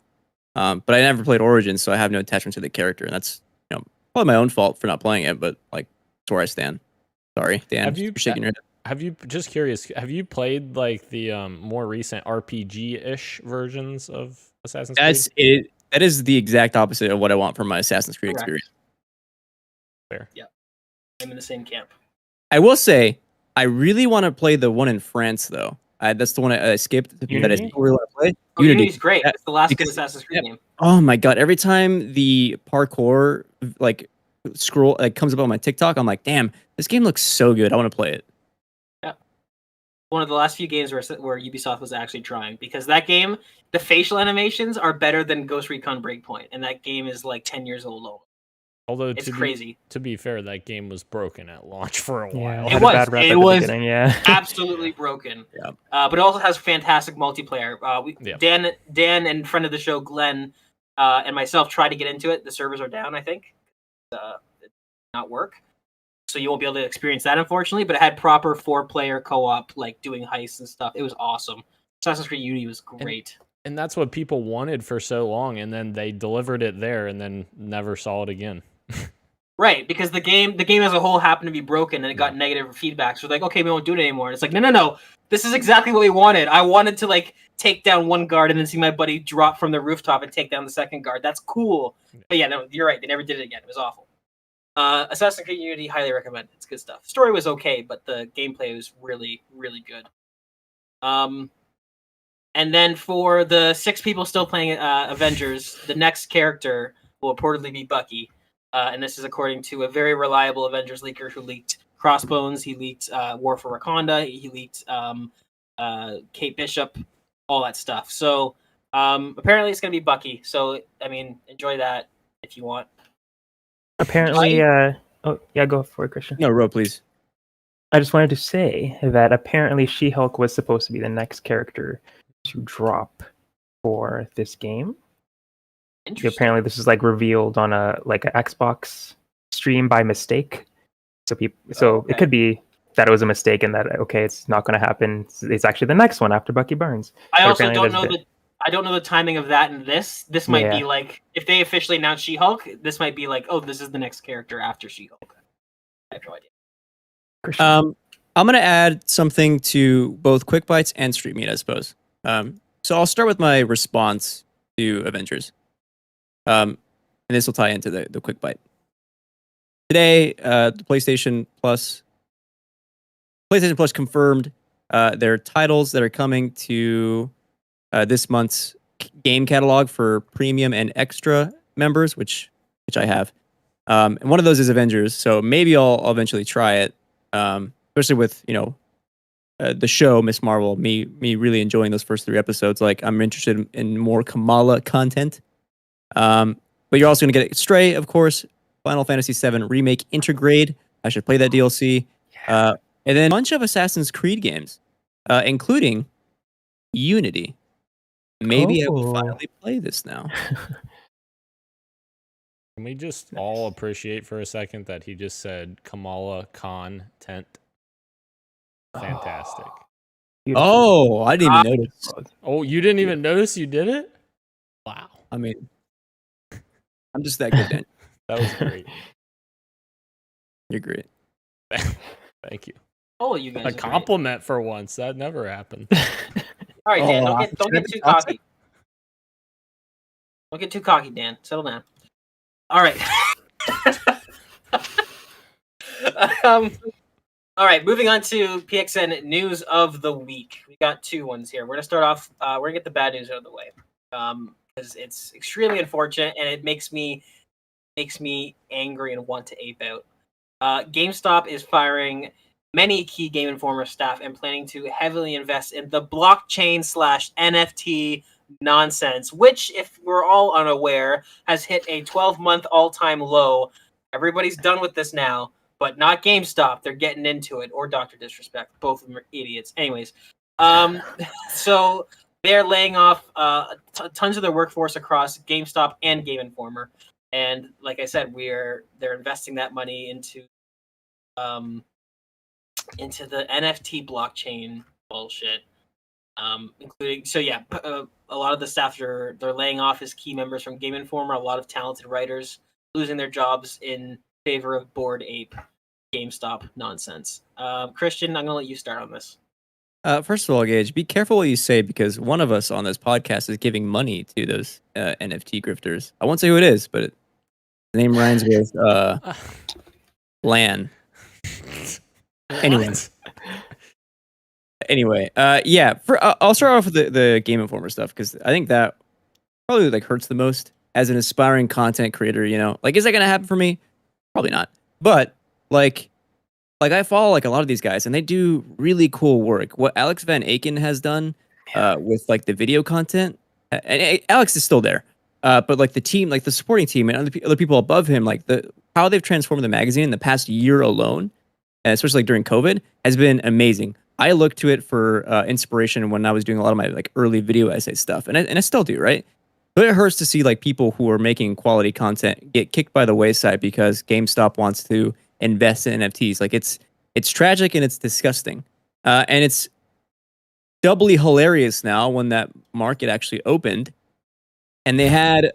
But I never played Origins, so I have no attachment to the character, and that's probably my own fault for not playing it. But that's where I stand. Sorry, Dan. You're shaking your head. Just curious, have you played the more recent RPG-ish versions of Assassin's Creed? That is the exact opposite of what I want from my Assassin's Creed experience. Fair. Yeah. I'm in the same camp. I will say, I really want to play the one in France, though. That's the one I skipped. That I still really want to play. Unity's great. It's the last good Assassin's Creed game. Oh my god! Every time the parkour scroll comes up on my TikTok, I'm like, damn, this game looks so good. I want to play it. Yeah, one of the last few games where Ubisoft was actually trying, because that game, the facial animations are better than Ghost Recon Breakpoint, and that game is 10 years old. Although it's crazy. To be fair, that game was broken at launch for a while. It was absolutely broken. Yeah. But it also has fantastic multiplayer. Dan and friend of the show Glenn and myself tried to get into it. The servers are down, I think. It did not work, so you won't be able to experience that, unfortunately. But it had proper 4-player co-op, doing heists and stuff. It was awesome. Assassin's Creed Unity was great. And that's what people wanted for so long, and then they delivered it there, and then never saw it again. Right, because the game as a whole happened to be broken, and it got negative feedback. So okay, we won't do it anymore. And it's no. This is exactly what we wanted. I wanted to take down one guard and then see my buddy drop from the rooftop and take down the second guard. That's cool. But yeah, no, you're right. They never did it again. It was awful. Assassin's Creed Unity, highly recommend. It's good stuff. Story was okay, but the gameplay was really, really good. And then for the 6 people still playing Avengers, the next character will reportedly be Bucky. And this is according to a very reliable Avengers leaker who leaked Crossbones. He leaked War for Wakanda. He leaked Kate Bishop, all that stuff. So apparently it's going to be Bucky. So, I mean, enjoy that if you want. Apparently, go for it, Christian. No, Ro, please. I just wanted to say that apparently She-Hulk was supposed to be the next character to drop for this game. Apparently, this is revealed on an Xbox stream by mistake. So it could be that it was a mistake and that it's not going to happen. It's actually the next one after Bucky Barnes. I also don't know I don't know the timing of that and this. This might be if they officially announce She-Hulk, this might be this is the next character after She-Hulk. I have no idea. I'm going to add something to both Quick Bites and Street Meat, I suppose. So I'll start with my response to Avengers. And this will tie into the Quick Bite. Today, the PlayStation Plus confirmed their titles that are coming to this month's game catalog for premium and extra members, which which I have. And one of those is Avengers, so maybe I'll eventually try it. Especially with the show Miss Marvel, me really enjoying those first 3 episodes. Like I'm interested in more Kamala content. But you're also gonna get Stray, of course, Final Fantasy VII Remake Intergrade. I should play that DLC. And then a bunch of Assassin's Creed games, including Unity. Maybe I will Oh. finally play this now. Can we just all appreciate for a second that he just said Kamala Khan tent? Fantastic. Beautiful. Oh, I didn't even notice. Oh, you didn't even notice you did it? Wow. I mean, I'm just that good, Dan. That was great. You're great. Thank you. All of you guys. A are great. compliment for once. That never happened. All right, Dan. Oh, Don't get too cocky. Don't get too cocky, Dan. Settle down. All right. All right. Moving on to PXN news of the week. We got 2 ones here. We're gonna start off. We're gonna get the bad news out of the way, because it's extremely unfortunate and it makes me angry and want to ape out. GameStop is firing many key Game Informer staff and planning to heavily invest in the blockchain/NFT nonsense, which, if we're all unaware, has hit a 12-month all-time low. Everybody's done with this now, but not GameStop. They're getting into it, or Dr. Disrespect. Both of them are idiots. Anyways, so they're laying off tons of their workforce across GameStop and Game Informer. And like I said, they're investing that money into the NFT blockchain bullshit. Including, a lot of the staff they're laying off as key members from Game Informer. A lot of talented writers losing their jobs in favor of Bored Ape GameStop nonsense. Christian, I'm gonna let you start on this. First of all, Gage, be careful what you say because one of us on this podcast is giving money to those NFT grifters. I won't say who it is, but the name rhymes with Lan. Anyway. What? Anyway, I'll start off with the Game Informer stuff because I think that probably like hurts the most as an aspiring content creator. Like, is that gonna happen for me? Probably not. But like I follow like a lot of these guys and they do really cool work. What Alex Van Aken has done with like the video content, and Alex is still there. But like the team, like the supporting team and other people above him, like how they've transformed the magazine in the past year alone, and especially like during COVID, has been amazing. I looked to it for inspiration when I was doing a lot of my like early video essay stuff, and I still do, right? But it hurts to see like people who are making quality content get kicked by the wayside because GameStop wants to invest in NFTs. Like it's tragic and it's disgusting, and it's doubly hilarious now when that market actually opened, and they had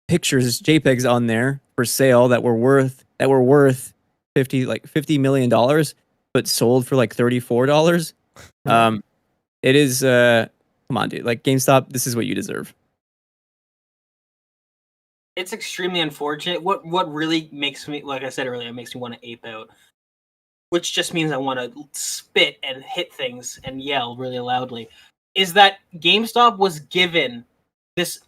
pictures, JPEGs on there for sale that were worth $50 million. But sold for like $34. It is come on, dude. Like GameStop, this is what you deserve. It's extremely unfortunate. What really makes me, like I said earlier, makes me want to ape out, which just means I want to spit and hit things and yell really loudly, is that GameStop was given this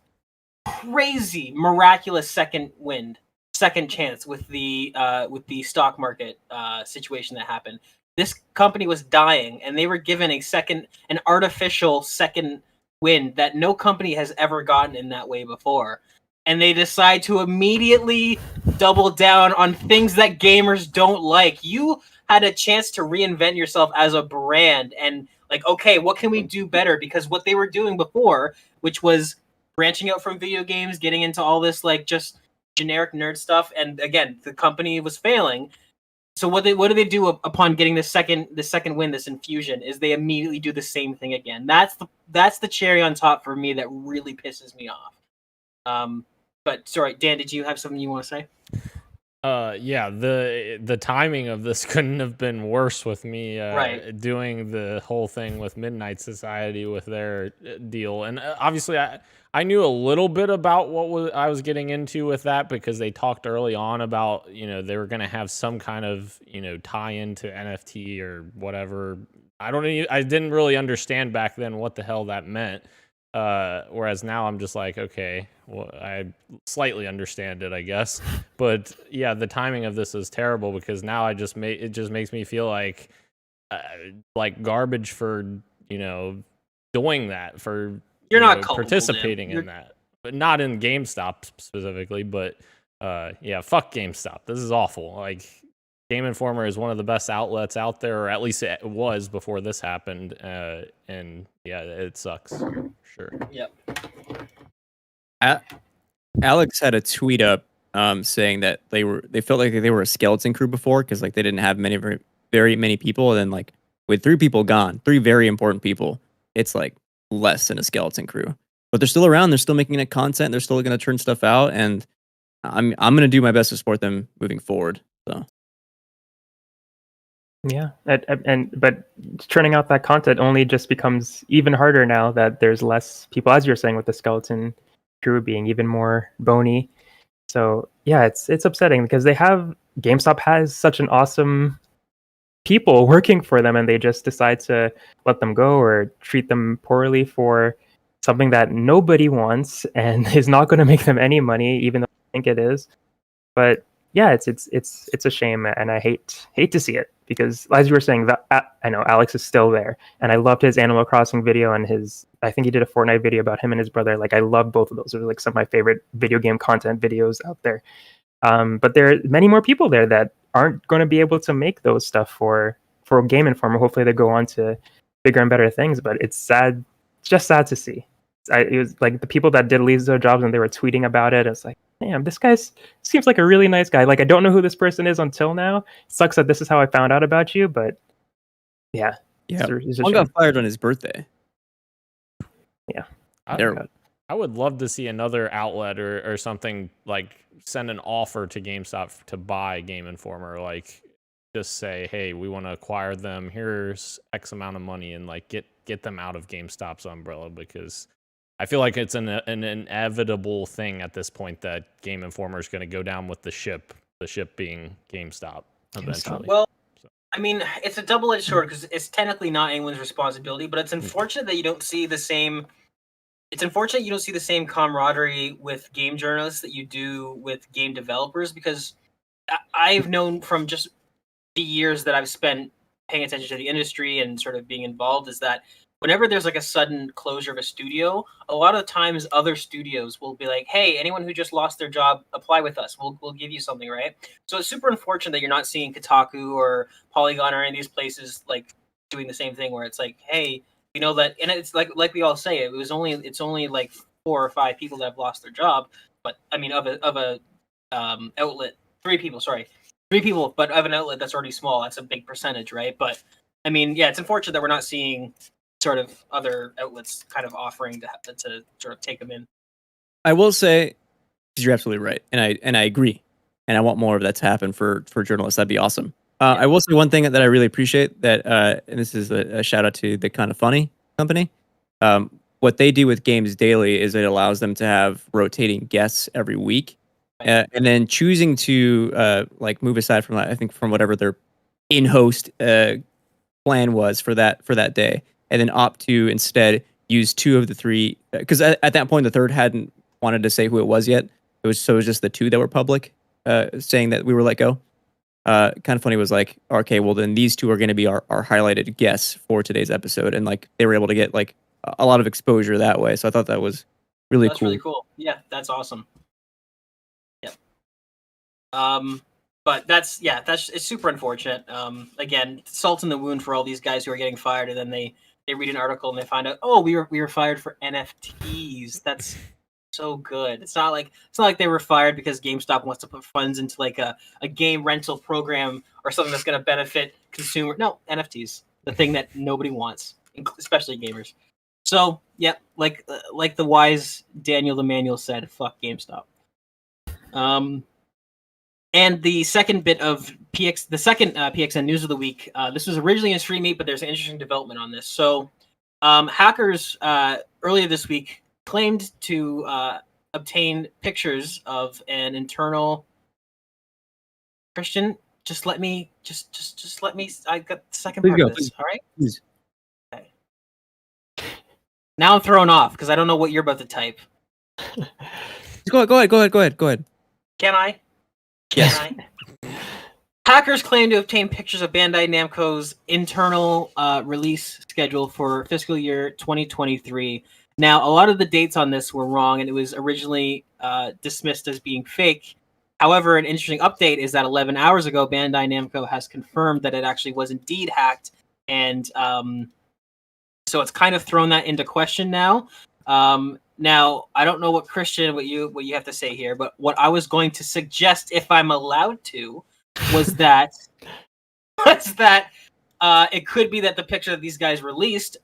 crazy, miraculous second chance with the stock market situation that happened. This company was dying, and they were given an artificial second wind that no company has ever gotten in that way before. And they decide to immediately double down on things that gamers don't like. You had a chance to reinvent yourself as a brand, and like, okay, what can we do better? Because what they were doing before, which was branching out from video games, getting into all this like just generic nerd stuff, and again, the company was failing. So what do they do upon getting the second win, this infusion, is they immediately do the same thing again. That's the cherry on top for me that really pisses me off. But sorry, Dan, did you have something you want to say? Yeah, the timing of this couldn't have been worse with me doing the whole thing with Midnight Society with their deal. And obviously I knew a little bit about what I was getting into with that because they talked early on about, they were going to have some kind of, tie into NFT or whatever. I didn't really understand back then what the hell that meant. Whereas now I'm just like, okay, well, I slightly understand it, I guess. But yeah, the timing of this is terrible because now it just makes me feel like garbage for doing that, for You're not culpable, participating Dim. in that, but not in GameStop specifically. But yeah, fuck GameStop. This is awful. Like, Game Informer is one of the best outlets out there, or at least it was before this happened. And yeah, it sucks. Sure. Yep. Alex had a tweet up saying that they felt like they were a skeleton crew before because like they didn't have very many people, and then like with 3 people gone, 3 very important people, it's like less than a skeleton crew. But they're still around. They're still making it content. They're still going to turn stuff out, and I'm going to do my best to support them moving forward. So. Yeah, but churning out that content only just becomes even harder now that there's less people, as you're saying, with the skeleton crew being even more bony. So yeah, it's upsetting because GameStop has such an awesome people working for them, and they just decide to let them go or treat them poorly for something that nobody wants and is not going to make them any money, even though I think it is. But yeah, it's a shame, and I hate to see it because, as you were saying, that I know Alex is still there, and I loved his Animal Crossing video and I think he did a Fortnite video about him and his brother. Like, I love both of those. They're like some of my favorite video game content videos out there. But there are many more people there that aren't going to be able to make those stuff for Game Informer. Hopefully, they go on to bigger and better things. But it's sad. It's just sad to see. It was like the people that did lose their jobs and they were tweeting about it. It's like, damn, this guy seems like a really nice guy. Like, I don't know who this person is until now. It sucks that this is how I found out about you, but yeah. One got fired on his birthday. Yeah. I would love to see another outlet or something like send an offer to GameStop to buy Game Informer. Like, just say, hey, we want to acquire them. Here's X amount of money, and like get them out of GameStop's umbrella, because I feel like it's an inevitable thing at this point that Game Informer is going to go down with the ship being GameStop eventually. Well, I mean, it's a double-edged sword because it's technically not anyone's responsibility, but it's unfortunate that you don't see the same. It's unfortunate you don't see the same camaraderie with game journalists that you do with game developers, because I've known from just the years that I've spent paying attention to the industry and sort of being involved is that whenever there's like a sudden closure of a studio, a lot of times other studios will be like, hey, anyone who just lost their job, apply with us. We'll give you something, right? So it's super unfortunate that you're not seeing Kotaku or Polygon or any of these places like doing the same thing where it's like, hey, you know that, and it's like we all say, it's only like 4 or 5 people that have lost their job, but I mean of a outlet, 3 people, but of an outlet that's already small, that's a big percentage, right? But I mean, yeah, it's unfortunate that we're not seeing sort of other outlets kind of offering to sort of take them in. I will say, because you're absolutely right, and I agree, and I want more of that to happen for journalists. That'd be awesome. I will say one thing that I really appreciate that, and this is a shout out to the Kind of Funny company. What they do with Games Daily is it allows them to have rotating guests every week, and then choosing to like move aside from that. I think from whatever their in-host plan was for that day, and then opt to instead use 2 of the 3, because at that point the third hadn't wanted to say who it was yet. It was just the 2 that were public, saying that we were let go. Kind of Funny was like, okay, well then these 2 are going to be our highlighted guests for today's episode, and like they were able to get like a lot of exposure that way. So I thought that was really cool. That's really cool. Yeah, that's awesome. Yeah. But it's super unfortunate. Again, salt in the wound for all these guys who are getting fired, and then they read an article and they find out, oh, we were fired for NFTs. That's so good. It's not like they were fired because GameStop wants to put funds into like a game rental program or something that's going to benefit consumer. No, NFTs, the thing that nobody wants, especially gamers. So yeah, like the wise Daniel Emanuel said, fuck GameStop. And the second bit of PXN news of the week. This was originally a stream meet, but there's an interesting development on this. So, hackers earlier this week claimed to obtain pictures of an internal. Christian, just let me. I got the second part of this. All right. Please. Okay. Now I'm thrown off because I don't know what you're about to type. Go ahead. Can I? Yes. Can I? Hackers claim to obtain pictures of Bandai Namco's internal release schedule for fiscal year 2023. Now, a lot of the dates on this were wrong, and it was originally dismissed as being fake. However, an interesting update is that 11 hours ago, Bandai Namco has confirmed that it actually was indeed hacked, and so it's kind of thrown that into question now. Now, I don't know what Christian, what you have to say here, but what I was going to suggest, if I'm allowed to, was that it could be that the picture that these guys released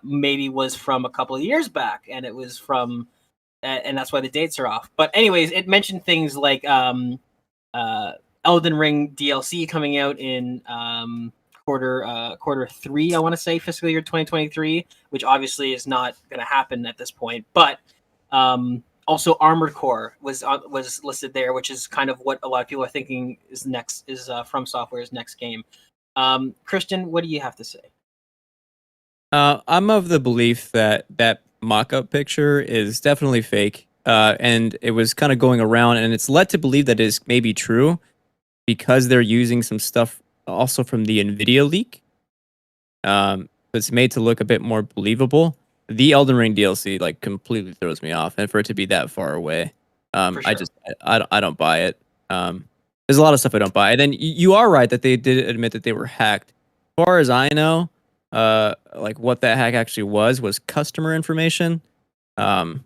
maybe was from a couple of years back, and it was from, and that's why the dates are off. But anyways, it mentioned things like Elden Ring DLC coming out in quarter 3, I want to say, fiscal year 2023, which obviously is not going to happen at this point. But also Armored Core was listed there, which is kind of what a lot of people are thinking is next, is From Software's next game. Christian, what do you have to say? I'm of the belief that that mock-up picture is definitely fake, and it was kind of going around, and it's led to believe that it is maybe true because they're using some stuff also from the NVIDIA leak. It's made to look a bit more believable. The Elden Ring DLC like completely throws me off, and for it to be that far away, For I sure. just I don't buy it. There's a lot of stuff I don't buy. And then you are right that they did admit that they were hacked. As far as I know, like what that hack actually was customer information, but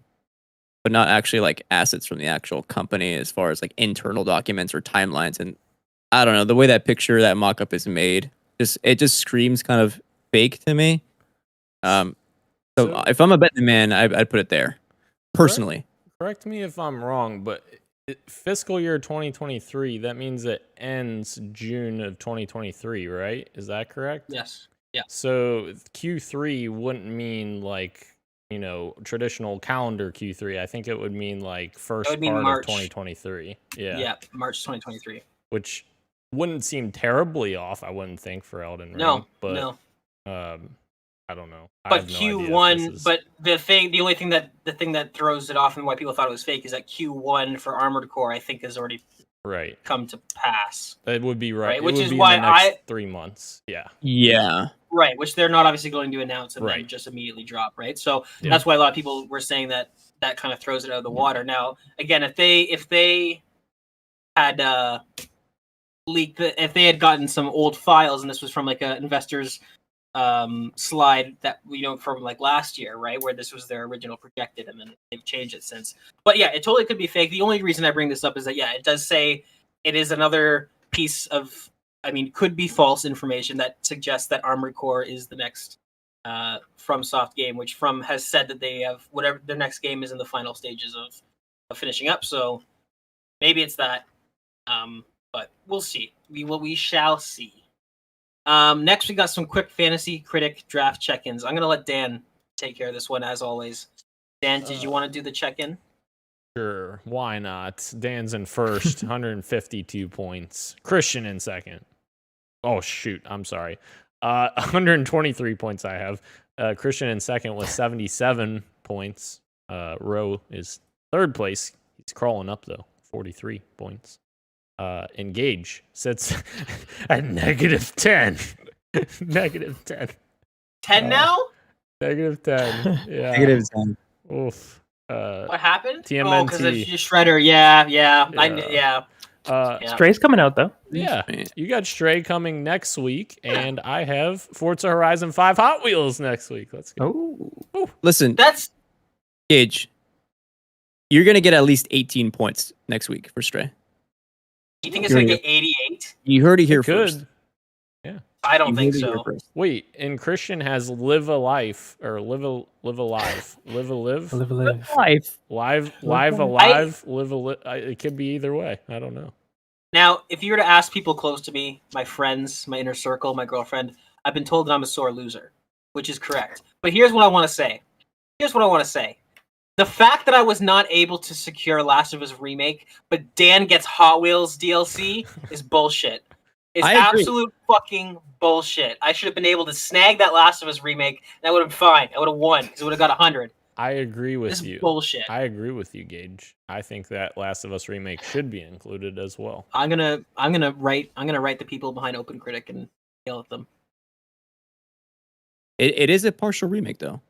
not actually like assets from the actual company as far as like internal documents or timelines. And I don't know, the way that picture, that mock-up is made, it just screams kind of fake to me. So if I'm a betting man, I'd put it there, personally. Correct me if I'm wrong, but fiscal year 2023, that means it ends June of 2023, right? Is that correct? Yes. Yeah. So Q3 wouldn't mean like, traditional calendar Q3. I think it would mean like first would mean part March. of 2023. Yeah, March 2023. Which wouldn't seem terribly off, I wouldn't think, for Elden Ring. No, but no. I don't know. I But have no idea if Q1, this is- but the thing that throws it off and why people thought it was fake is that Q1 for Armored Core, I think, has already right. come to pass. That would be right. Right, It which would is be in why the next 3 months. Yeah. Yeah. Right, which they're not obviously going to announce and then Right. just immediately drop, right? So Yeah. that's why a lot of people were saying that kind of throws it out of the water. Now, again, if they had leaked, if they had gotten some old files and this was from like an investor's slide that from like last year, right, where this was their original projected, and then they've changed it since. But yeah, it totally could be fake. The only reason I bring this up is that it does say it is another piece of, could be false information that suggests that Armored Core is the next FromSoft game, which From has said that they have whatever their next game is in the final stages of finishing up. So maybe it's that, but we'll see. We shall see. Next, we got some quick Fantasy Critic draft check-ins. I'm gonna let Dan take care of this one as always. Dan, did you want to do the check-in? Sure, why not? Dan's in first, 152 points. Christian in second. Oh shoot, I'm sorry. 123 points I have. Christian in second with 77 points. Rowe is third place. He's crawling up though, 43 points. Engage sits at -10. -10. 10 now? -10. Yeah. Negative 10. Oof. What happened? TMNT. Oh, because of Shredder. Yeah. Yeah. Stray's coming out though. Yeah, you got Stray coming next week, and I have Forza Horizon 5 Hot Wheels next week. Let's go. Oh, Listen, That's Gage, you're going to get at least 18 points next week for Stray. you think it's gonna get 88? You heard it here Could. first. I don't You think heard it here so. first. Wait, and Christian has Live a Life or Live a Live, Live live. Life. Live Alive, Live a Live. It could be either way. I don't know. Now, if you were to ask people close to me, my friends, my inner circle, my girlfriend, I've been told that I'm a sore loser, which is correct. But here's what I want to say. The fact that I was not able to secure Last of Us Remake, but Dan gets Hot Wheels DLC is bullshit. is I agree. absolute fucking bullshit. I should have been able to snag that Last of Us remake. That would have been fine. I would have won because it would have got 100. I agree with This is you. bullshit. I agree with you, Gage. I think that Last of Us remake should be included as well. I'm gonna write the people behind Open Critic and yell at them. It is a partial remake though.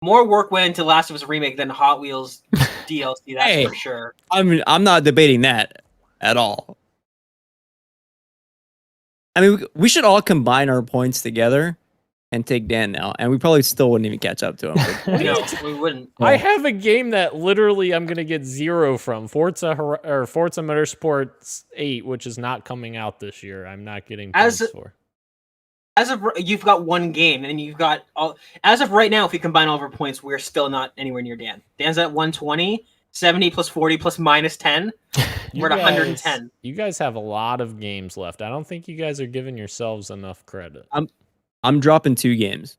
More work went into Last of Us remake than Hot Wheels DLC. That's Hey. for sure. I'm not debating that at all. I mean, we should all combine our points together and take Dan now, and we probably still wouldn't even catch up to him. No, we wouldn't. I have a game that literally I'm gonna get 0 from Forza Motorsports 8, which is not coming out this year. I'm not getting points for. As of you've got one game, and you've got all. As of right now, if you combine all of our points, we're still not anywhere near Dan. Dan's at 120, 70 plus 40 plus minus 10. We're at 110. You guys have a lot of games left. I don't think you guys are giving yourselves enough credit. I'm dropping 2 games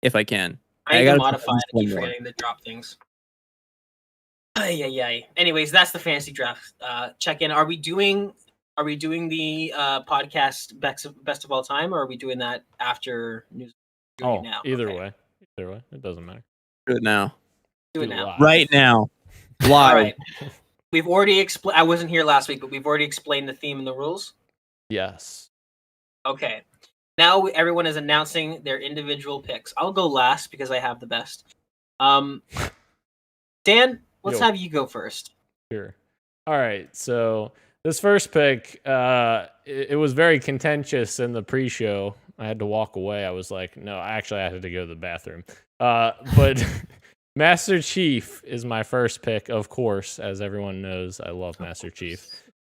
if I can. I need to gotta modify it. I one keep more. forgetting to drop things. Ay. Anyways, that's the fantasy draft. Check in. Are we doing the podcast best of all time, or are we doing that after news? Oh, now? either Okay. way, it doesn't matter. Do it now. Do it Do it now. live. Right now. Live. All right. We've already explained. I wasn't here last week, but we've already explained the theme and the rules. Yes. Okay. Now everyone is announcing their individual picks. I'll go last because I have the best. Dan, let's Yo. have you go first. Sure. All right. So this first pick, it was very contentious in the pre-show. I had to walk away. I was like, no, actually, I had to go to the bathroom. But Master Chief is my first pick, of course. As everyone knows, I love Master Chief.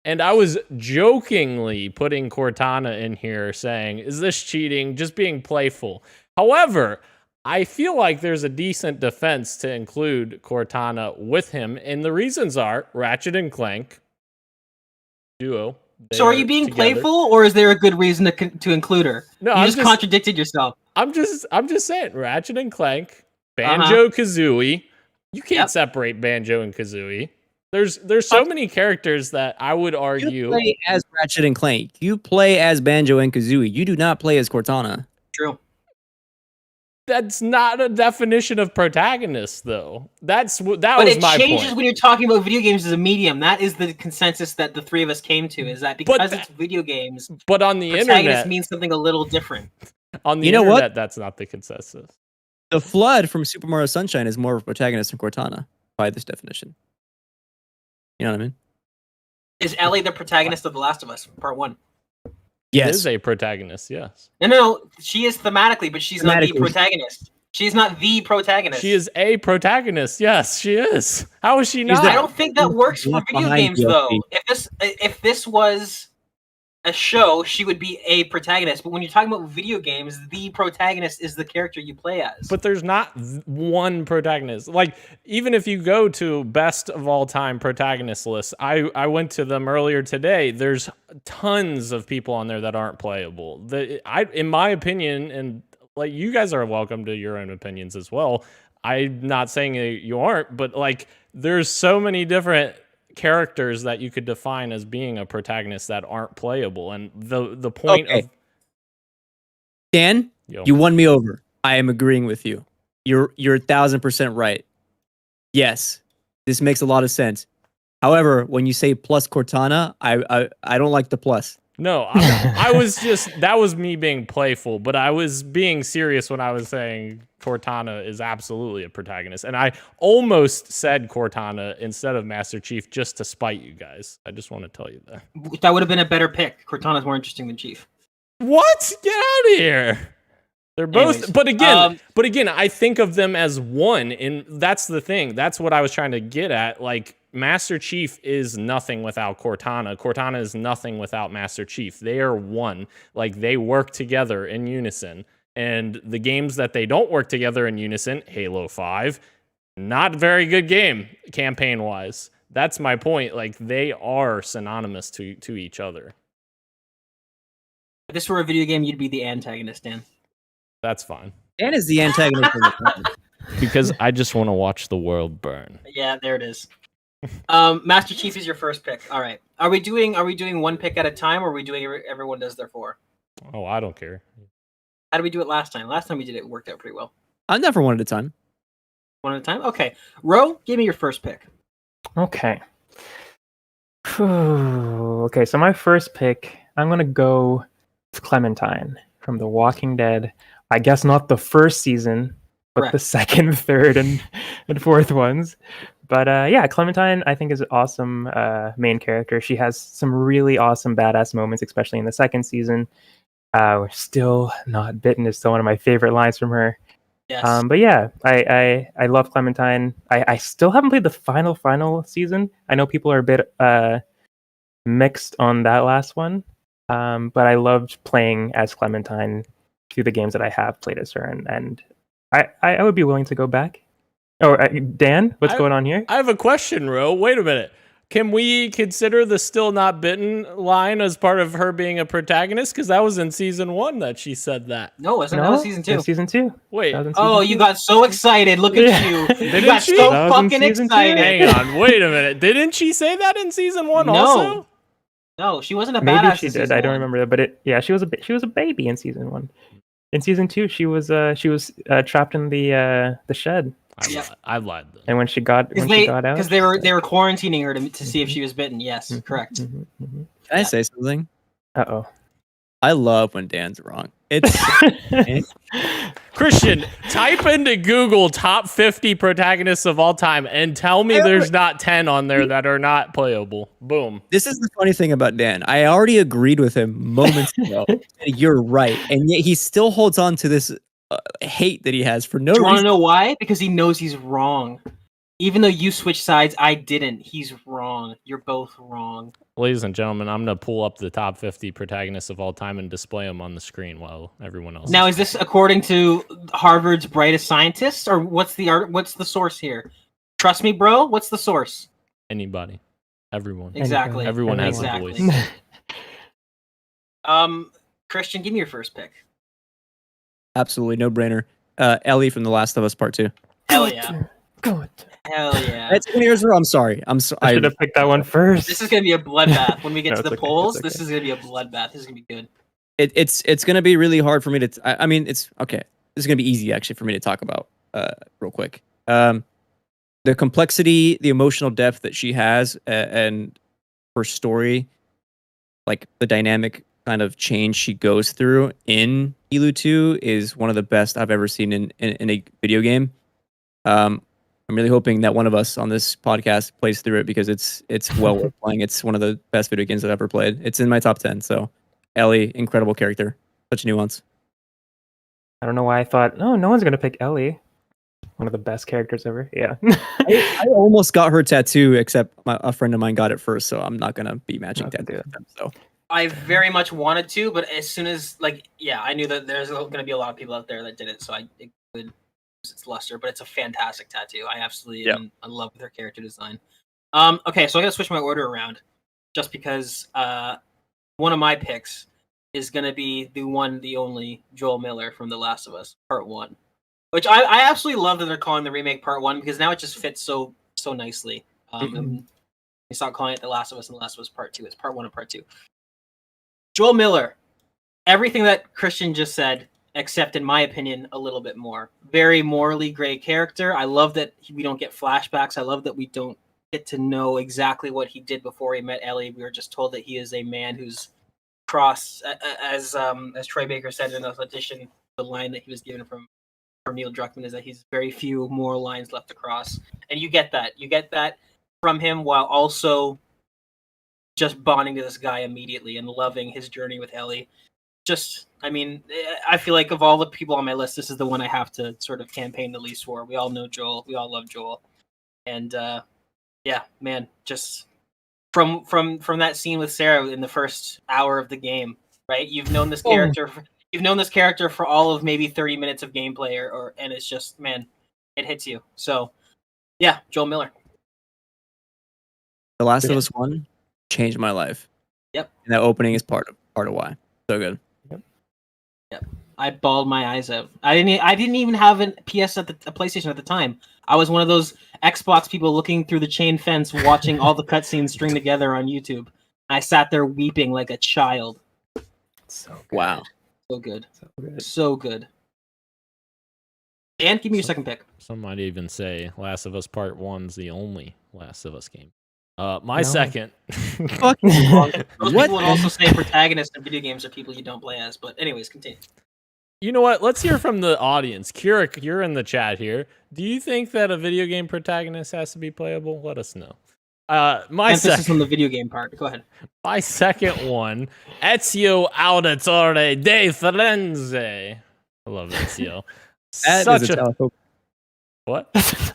And I was jokingly putting Cortana in here saying, is this cheating? Just being playful. However, I feel like there's a decent defense to include Cortana with him. And the reasons are Ratchet and Clank duo. So are you being playful, or is there a good reason to include her? No, You I'm just contradicted yourself. I'm just saying, Ratchet and Clank, Banjo Kazooie. You can't separate Banjo and Kazooie. There's so many characters that I would argue. You play as Ratchet and Clank. You play as Banjo and Kazooie. You do not play as Cortana. True. That's not a definition of protagonist, though. That was my point. But it changes when you're talking about video games as a medium. That is the consensus that the three of us came to. Is that because it's video games, but on the protagonist internet means something a little different. On the You know internet, what? that's not the consensus. The Flood from Super Mario Sunshine is more of a protagonist than Cortana by this definition. You know what I mean? Is Ellie the protagonist of The Last of Us Part 1? She Yes. is a protagonist, yes. No, she is thematically, but she's not the Thematically. protagonist. She's not the protagonist. She is a protagonist, yes, she is. How is she She's not? the- I don't think that works for Left video behind games, DLC. though. If this was a show, she would be a protagonist. But when you're talking about video games, the protagonist is the character you play as. But there's not one protagonist. Like, even if you go to best of all time protagonist lists, I went to them earlier today. There's tons of people on there that aren't playable. In my opinion, and like you guys are welcome to your own opinions as well. I'm not saying you aren't, but like there's so many different characters that you could define as being a protagonist that aren't playable. And the point Okay. of Dan, Yo. you won me over. I am agreeing with you. You're 1000% right. Yes, this makes a lot of sense. However, when you say plus Cortana, I don't like the plus. No, I was just, that was me being playful, but I was being serious when I was saying Cortana is absolutely a protagonist. And I almost said Cortana instead of Master Chief just to spite you guys. I just want to tell you that. That would have been a better pick. Cortana's more interesting than Chief. What? Get out of here. They're both, Anyways, but again, I think of them as one, and that's the thing. That's what I was trying to get at. Like, Master Chief is nothing without Cortana. Cortana is nothing without Master Chief. They are one. Like, they work together in unison. And the games that they don't work together in unison, Halo 5, not very good game campaign-wise. That's my point. Like, they are synonymous to each other. If this were a video game, you'd be the antagonist, Dan. That's fine. Dan is the antagonist of the planet. Because I just want to watch the world burn. Yeah, there it is. Master Chief is your first pick. All right. Are we doing one pick at a time, or are we doing everyone does their 4? Oh, I don't care. How did we do it last time? Last time we did it worked out pretty well. I'm never one at a time. One at a time. Okay. Ro, give me your first pick. Okay. Okay, so my first pick, I'm gonna go with Clementine from The Walking Dead. I guess not the first season, but Correct. the second, third, and fourth ones. But yeah, Clementine, I think, is an awesome main character. She has some really awesome badass moments, especially in the second season. We're still not bitten is still one of my favorite lines from her. Yes. But yeah, I love Clementine. I still haven't played the final season. I know people are a bit mixed on that last one, but I loved playing as Clementine through the games that I have played as her, and I would be willing to go back. Oh, Dan, what's going on here? I have a question, Ro. Wait a minute. Can we consider the "still not bitten" line as part of her being a protagonist? Because that was in season 1 that she said that. No, wasn't that was season 2? Season 2. Wait. Oh, you got so excited. Look at Yeah. you. You Didn't got she? so That was in fucking season 2. excited. Hang on. Wait a minute. Didn't she say that in season 1 No. also? No, she wasn't a Maybe badass. she in did. season I don't 1. remember that, but she was a baby in season 1. In season 2, she was trapped in the shed, I lied then. and when she got out, Because they were quarantining her to see if she was bitten. Yes, correct. Mhm. Can I say something? Uh-oh. I love when Dan's wrong. It's Christian, type into Google top 50 protagonists of all time and tell me there's not 10 on there that are not playable. Boom. This is the funny thing about Dan. I already agreed with him moments ago. You're right, and yet he still holds on to this hate that he has for no Do you want to reason. know why? Because he knows he's wrong. Even though you switched sides, I didn't. He's wrong. You're both wrong. Ladies and gentlemen, I'm going to pull up the top 50 protagonists of all time and display them on the screen while everyone else. Now, is this according to Harvard's brightest scientists, or what's the source here? Trust me, bro. What's the source? Anybody. Everyone. Exactly. Everyone has a Exactly. voice. Christian, give me your first pick. Absolutely no brainer. Ellie from The Last of Us Part 2. Hell yeah. Good. Hell yeah. That's 20 years ago. I'm sorry. I should have picked that one first. This is gonna be a bloodbath when we get No, to the it's okay, polls. it's This okay. is gonna be a bloodbath. This is gonna be good. It's gonna be really hard for me to. I mean, it's okay. This is gonna be easy actually for me to talk about real quick. The complexity, the emotional depth that she has, and her story, like the dynamic kind of change she goes through in Elu 2 is one of the best I've ever seen in a video game. I'm really hoping that one of us on this podcast plays through it because it's well worth playing. It's one of the best video games I've ever played. It's in my top 10. So Ellie, incredible character, such nuance. I don't know why I thought, no one's gonna pick Ellie. One of the best characters ever. Yeah. I almost got her tattoo, except a friend of mine got it first, so I'm not gonna be matching Okay, tattoos with them. So I very much wanted to, but as soon as I knew that there's gonna be a lot of people out there that did it, so it could lose its luster. But it's a fantastic tattoo. I absolutely am in love with her character design. Okay, so I gotta switch my order around, just because one of my picks is gonna be the only Joel Miller from The Last of Us Part 1, which I absolutely love that they're calling the remake Part 1 because now it just fits so nicely. And we stop calling it The Last of Us and The Last of Us Part 2. It's Part 1 and Part 2. Joel Miller, everything that Christian just said, except in my opinion, a little bit more. Very morally gray character. I love that we don't get flashbacks. I love that we don't get to know exactly what he did before he met Ellie. We were just told that he is a man who's crossed, as Troy Baker said in the audition, the line that he was given from Neil Druckmann is that he's very few moral lines left to cross. And you get that. You get that from him while also just bonding to this guy immediately and loving his journey with Ellie. I feel like of all the people on my list, this is the one I have to sort of campaign the least for. We all know Joel. We all love Joel. And just from that scene with Sarah in the first hour of the game, right? You've known this character. You've known this character for all of maybe 30 minutes of gameplay, and it's just, man, it hits you. So, yeah, Joel Miller. The Last of Us 1 changed my life. Yep. And that opening is part of why. So good. I bawled my eyes out. I didn't even have a PlayStation at the time. I was one of those Xbox people looking through the chain fence, watching all the cutscenes string together on YouTube. I sat there weeping like a child. So good. Wow. So good. So good. So good. And give me your second pick. Some might even say Last of Us Part 1's the only Last of Us game. My No. second. Fuck. Most What? people would also say protagonists in video games are people you don't play as. But anyways, continue. You know what? Let's hear from the audience. Keurig, you're in the chat here. Do you think that a video game protagonist has to be playable? Let us know. My Emphasis second. on the video game part. Go ahead. My second one, Ezio Auditore de Firenze. I love Ezio. That Such is a a what?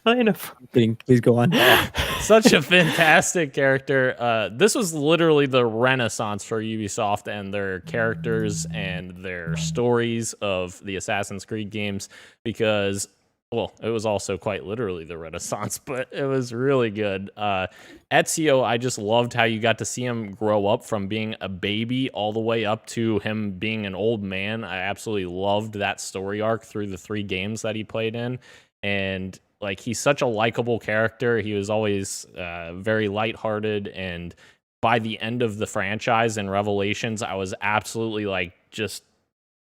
Kind of. kidding. Please go on. Such a fantastic character. This was literally the renaissance for Ubisoft and their characters and their stories of the Assassin's Creed games because, well, it was also quite literally the renaissance, but it was really good. Ezio, I just loved how you got to see him grow up from being a baby all the way up to him being an old man. I absolutely loved that story arc through the 3 games that he played in. And like he's such a likable character. He was always very lighthearted, and by the end of the franchise and Revelations, I was absolutely like just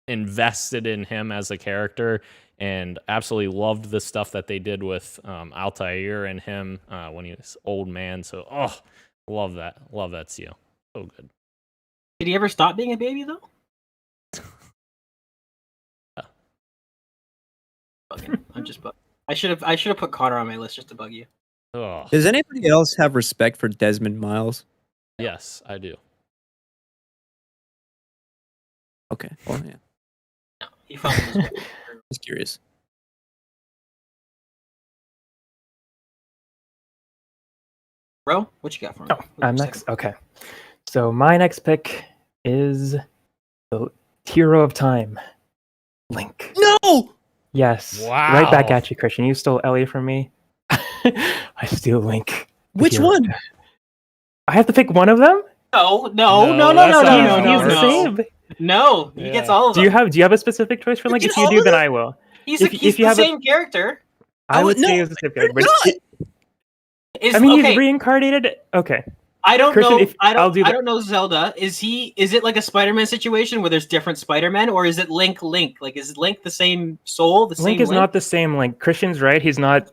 invested in him as a character, and absolutely loved the stuff that they did with Altair and him when he was old man. So, love that Ezio. So good. Did he ever stop being a baby though? Okay, I'm just bugging. I should have put Connor on my list just to bug you. Oh, Does anybody else have respect for Desmond Miles? yes, I do. Okay. Well, yeah. No, he found his way. Just curious. Bro, what you got for me? Oh, What's I'm your next. second? Okay. So my next pick is the hero of time, Link. No. Yes. Right back Wow. at you, Christian. You stole Ellie from me. I steal Link. the Which hero of one? time. I have to pick one of them? No, No, that's how He's, no, he's the no. same. No, he gets all of Do them. you have a specific choice for Link? get If you all do, of then them? I will. He's if the you have a- same character. I would no, say he was a specific you're but not. Is I mean, okay. he's reincarnated. Okay. I don't Christian, know. if- I'll I do that. don't know Zelda. Is it like a Spider-Man situation where there's different Spider-Men, or is it Link? Like, is Link the same soul? The Link same is not the same Link. Christian's right. He's not.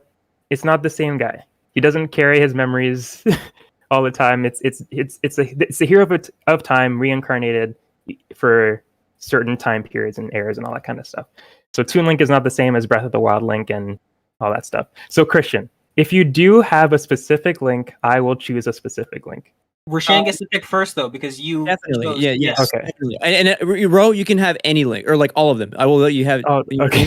It's not the same guy. He doesn't carry his memories all the time. It's a hero of time reincarnated for certain time periods and eras and all that kind of stuff. So Toon Link is not the same as Breath of the Wild Link and all that stuff. So Christian, if you do have a specific Link, I will choose a specific Link. Rashan gets to pick first though because you Definitely. chose- Yeah. Yes. Okay. Definitely. And Ro, you can have any Link or like all of them. I will let you have. Oh, okay.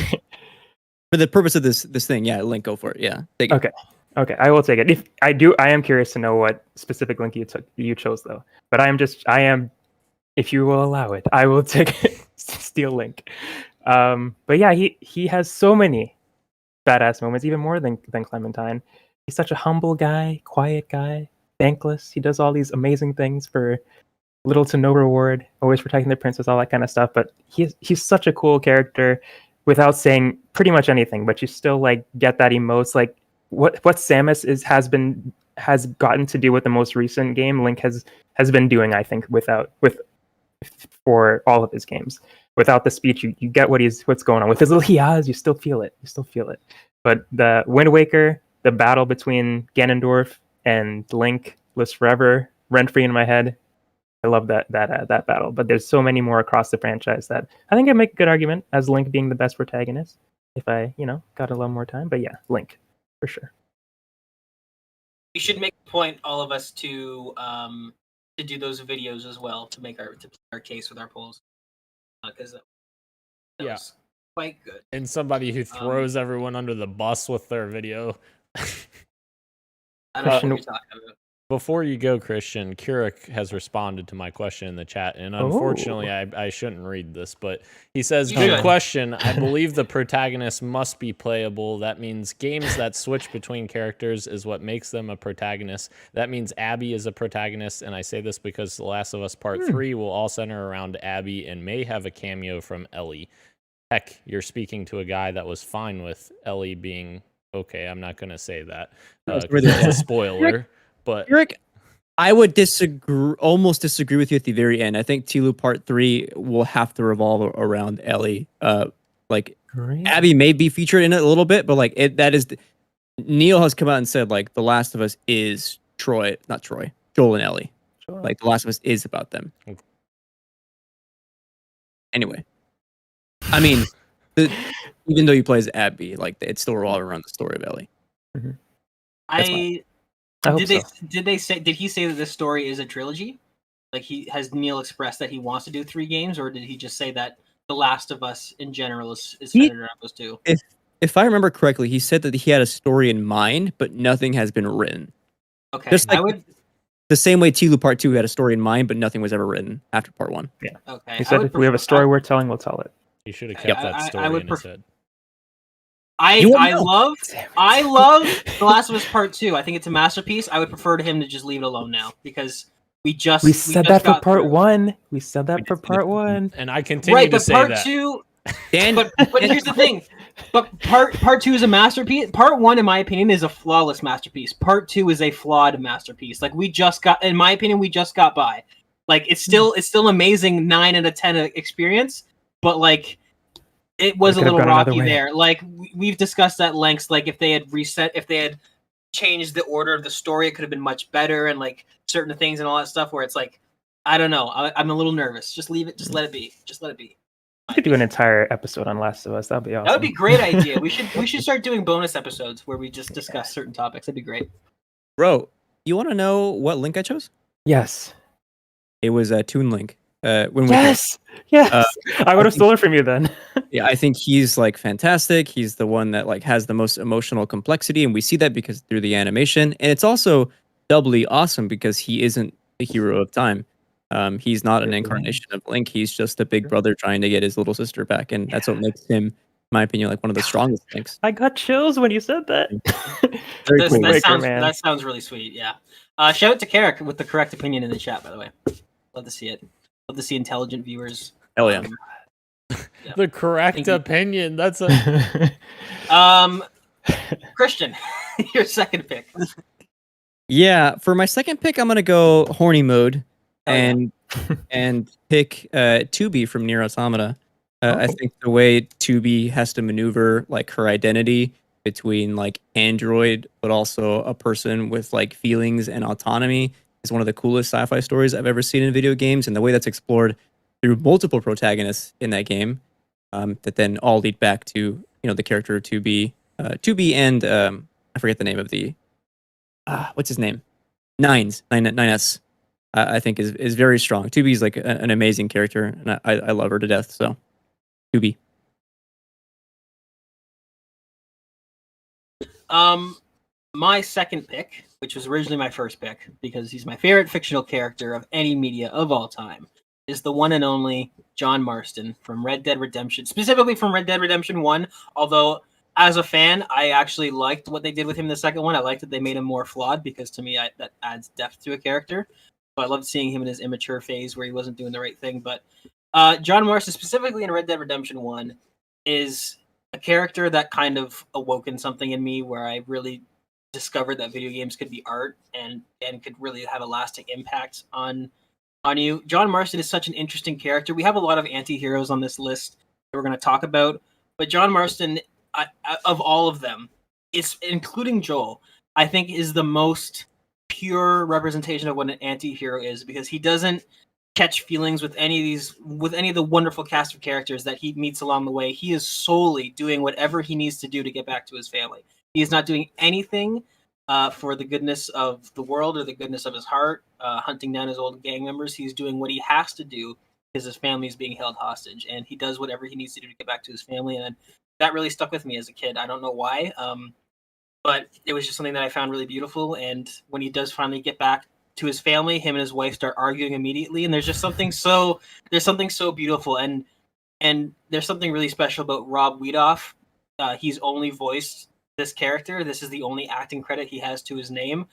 For the purpose of this thing, yeah, Link, go for it. Yeah. Take it. Okay. Okay, I will take it. If I do, I am curious to know what specific Link you chose though. But I am, if you will allow it, I will take steal Link. But yeah, he has so many badass moments, even more than Clementine. He's such a humble guy, quiet guy, thankless. He does all these amazing things for little to no reward, always protecting the princess, all that kind of stuff. But he's such a cool character without saying pretty much anything. But you still like get that emotes like. What Samus has gotten to do with the most recent game, Link has been doing, I think, for all of his games. Without the speech, you get what's going on. With his little hias, you still feel it. But the Wind Waker, the battle between Ganondorf and Link lives forever rent free in my head. I love that battle. But there's so many more across the franchise that I think I make a good argument as Link being the best protagonist if I got a little more time. But yeah, Link. For sure. We should make a point, all of us, to do those videos as well to make our case with our polls, because that Yeah. was quite good. And somebody who throws everyone under the bus with their video. I don't know what Question- you're talking about. Before you go, Christian, Keurig has responded to my question in the chat, and unfortunately, I shouldn't read this, but he says, You "Good should. question. I believe the protagonist must be playable. That means games that switch between characters is what makes them a protagonist. That means Abby is a protagonist, and I say this because The Last of Us Part 3 will all center around Abby and may have a cameo from Ellie. heck, you're speaking to a guy that was fine with Ellie being okay. I'm not gonna say that That's 'cause really it's a bad. spoiler, but Eric, I would almost disagree with you at the very end. I think Tilu Part 3 will have to revolve around Ellie. Like Great. Abby may be featured in it a little bit, but like that is Neil has come out and said like The Last of Us is not Troy, Joel and Ellie. Sure. Like The Last of Us is about them. Okay. Anyway, I mean, even though he plays Abby, like it's still revolving around the story of Ellie. That's I hope did so. did he say that this story is a trilogy? Like has Neil expressed that he wants to do 3 games, or did he just say that The Last of Us in general is centered around those 2? If I remember correctly, he said that he had a story in mind, but nothing has been written. Okay, Just like I would. the same way Tilu Part 2 had a story in mind, but nothing was ever written after Part 1. Okay, He said if we have a story we're telling, we'll tell it. he should have Yeah, kept that I story would in his pref- head. You wouldn't I know. love Damn it. I love The Last of Us Part 2. I think it's a masterpiece. I would prefer to him to just leave it alone now because we said just that for got part through. 1. We said We that for did say part that. 1. And I continue Right, to but say Part that. 2. Dan, But here's the thing. But part 2 is a masterpiece. Part 1, in my opinion, is a flawless masterpiece. Part 2 is a flawed masterpiece. Like in my opinion, we just got by. Like it's still amazing 9 out of 10 experience, but like it was a It could've little gone another rocky way. there. Like we've discussed at length. Like if they had changed the order of the story, it could have been much better, and like certain things and all that stuff. Where it's like, I don't know. I'm a little nervous. Just leave it. Just let it be. Just let it be. We could do an entire episode on Last of Us. That'd be awesome. That would be a great idea. We should start doing bonus episodes where we just discuss certain topics. That'd be great. bro, you want to know what link I chose? Yes. It was a Toon Link. When we Yes. Yes. I would have stolen from you then. Yeah, I think he's like fantastic. He's the one that like has the most emotional complexity, and we see that because through the animation, and it's also doubly awesome because he isn't the hero of time. He's not an Sure. incarnation of Link. He's just a big Sure. brother trying to get his little sister back, and that's what makes him, in my opinion, like one of the strongest Links. I got chills when you said that. Very That, cool. Breaker, sounds man. that sounds really sweet. Yeah. Shout out to Carrick with the correct opinion in the chat. By the way, love to see it. Love to see intelligent viewers. Hell yeah. The correct Thank you. opinion. That's a Christian, your second pick. Yeah, for my second pick, I'm gonna go horny mode Oh, yeah. and pick 2B from Nier Automata. I Oh. think the way 2B has to maneuver like her identity between like android but also a person with like feelings and autonomy is one of the coolest sci-fi stories I've ever seen in video games, and the way that's explored through multiple protagonists in that game that then all lead back to the character of 2B, 2B and I forget the name of the what's his name? 9S. I think is very strong. 2B is like an amazing character, and I love her to death. So 2B. My second pick, which was originally my first pick, because he's my favorite fictional character of any media of all time, is the one and only John Marston from Red Dead Redemption, specifically from Red Dead Redemption 1. Although, as a fan, I actually liked what they did with him in the second one. I liked that they made him more flawed, because to me, that adds depth to a character. So I loved seeing him in his immature phase where he wasn't doing the right thing. But John Marston, specifically in Red Dead Redemption 1, is a character that kind of awoken something in me where I really discovered that video games could be art and could really have a lasting impact on you. John Marston is such an interesting character. We have a lot of anti-heroes on this list that we're going to talk about, but John Marston, of all of them, is including Joel, I think is the most pure representation of what an anti-hero is, because he doesn't catch feelings with any of the wonderful cast of characters that he meets along the way. He is solely doing whatever he needs to do to get back to his family. He is not doing anything for the goodness of the world or the goodness of his heart, hunting down his old gang members. He's doing what he has to do because his family is being held hostage, and he does whatever he needs to do to get back to his family. And that really stuck with me as a kid. I don't know why, but it was just something that I found really beautiful. And when he does finally get back to his family, him and his wife start arguing immediately, and there's something so beautiful, and there's something really special about Rob Wiedoff. He's only voiced this character. This is the only acting credit he has to his name,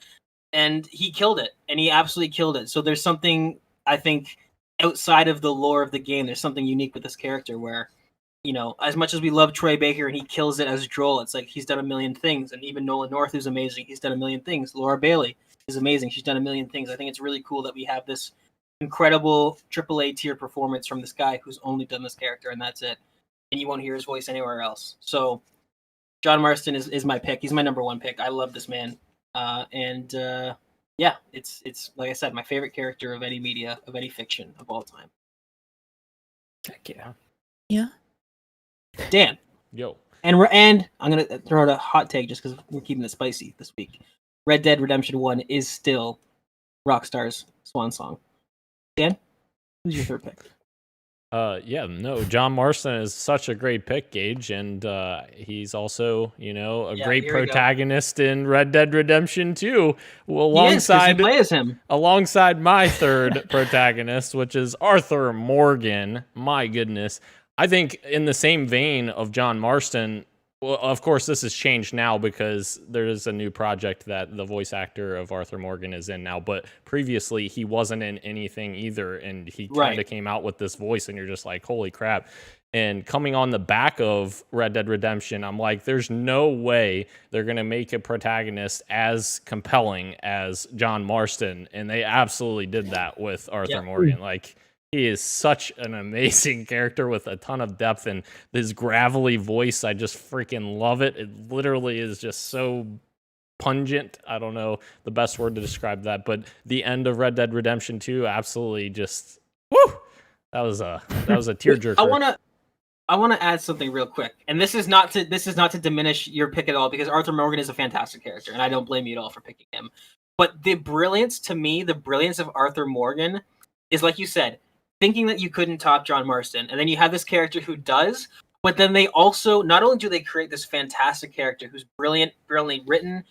and he killed it, and he absolutely killed it. So there's something, I think, outside of the lore of the game, there's something unique with this character where as much as we love Troy Baker and he kills it as Joel, it's like he's done a million things. And even Nolan North, who's amazing, he's done a million things. Laura Bailey is amazing. She's done a million things. I think it's really cool that we have this incredible AAA tier performance from this guy who's only done this character, and that's it. And you won't hear his voice anywhere else. So John Marston is my pick. He's my number one pick. I love this man. Yeah, it's like I said, my favorite character of any media, of any fiction of all time. Heck yeah. Yeah. Dan. Yo. And I'm gonna throw out a hot take just because we're keeping it spicy this week. Red Dead Redemption 1 is still Rockstar's swan song. Dan, who's your third pick? John Marston is such a great pick, Gage, and he's also, a great protagonist in Red Dead Redemption 2, alongside he plays him. Alongside my third protagonist, which is Arthur Morgan. My goodness. I think in the same vein of John Marston, well, of course, this has changed now because there is a new project that the voice actor of Arthur Morgan is in now. But previously, he wasn't in anything either, and he kind of came out with this voice, and you're just like, holy crap. And coming on the back of Red Dead Redemption, I'm like, there's no way they're going to make a protagonist as compelling as John Marston. And they absolutely did that with Arthur Morgan. Like, he is such an amazing character with a ton of depth, and this gravelly voice, I just freaking love it. It literally is just so pungent. I don't know the best word to describe that, but the end of Red Dead Redemption 2 absolutely just woo! That was a tearjerker. I want to add something real quick, and this is not to diminish your pick at all, because Arthur Morgan is a fantastic character, and I don't blame you at all for picking him. But the brilliance of Arthur Morgan is, like you said, thinking that you couldn't top John Marston, and then you have this character who does, but then they also, not only do they create this fantastic character who's brilliantly written,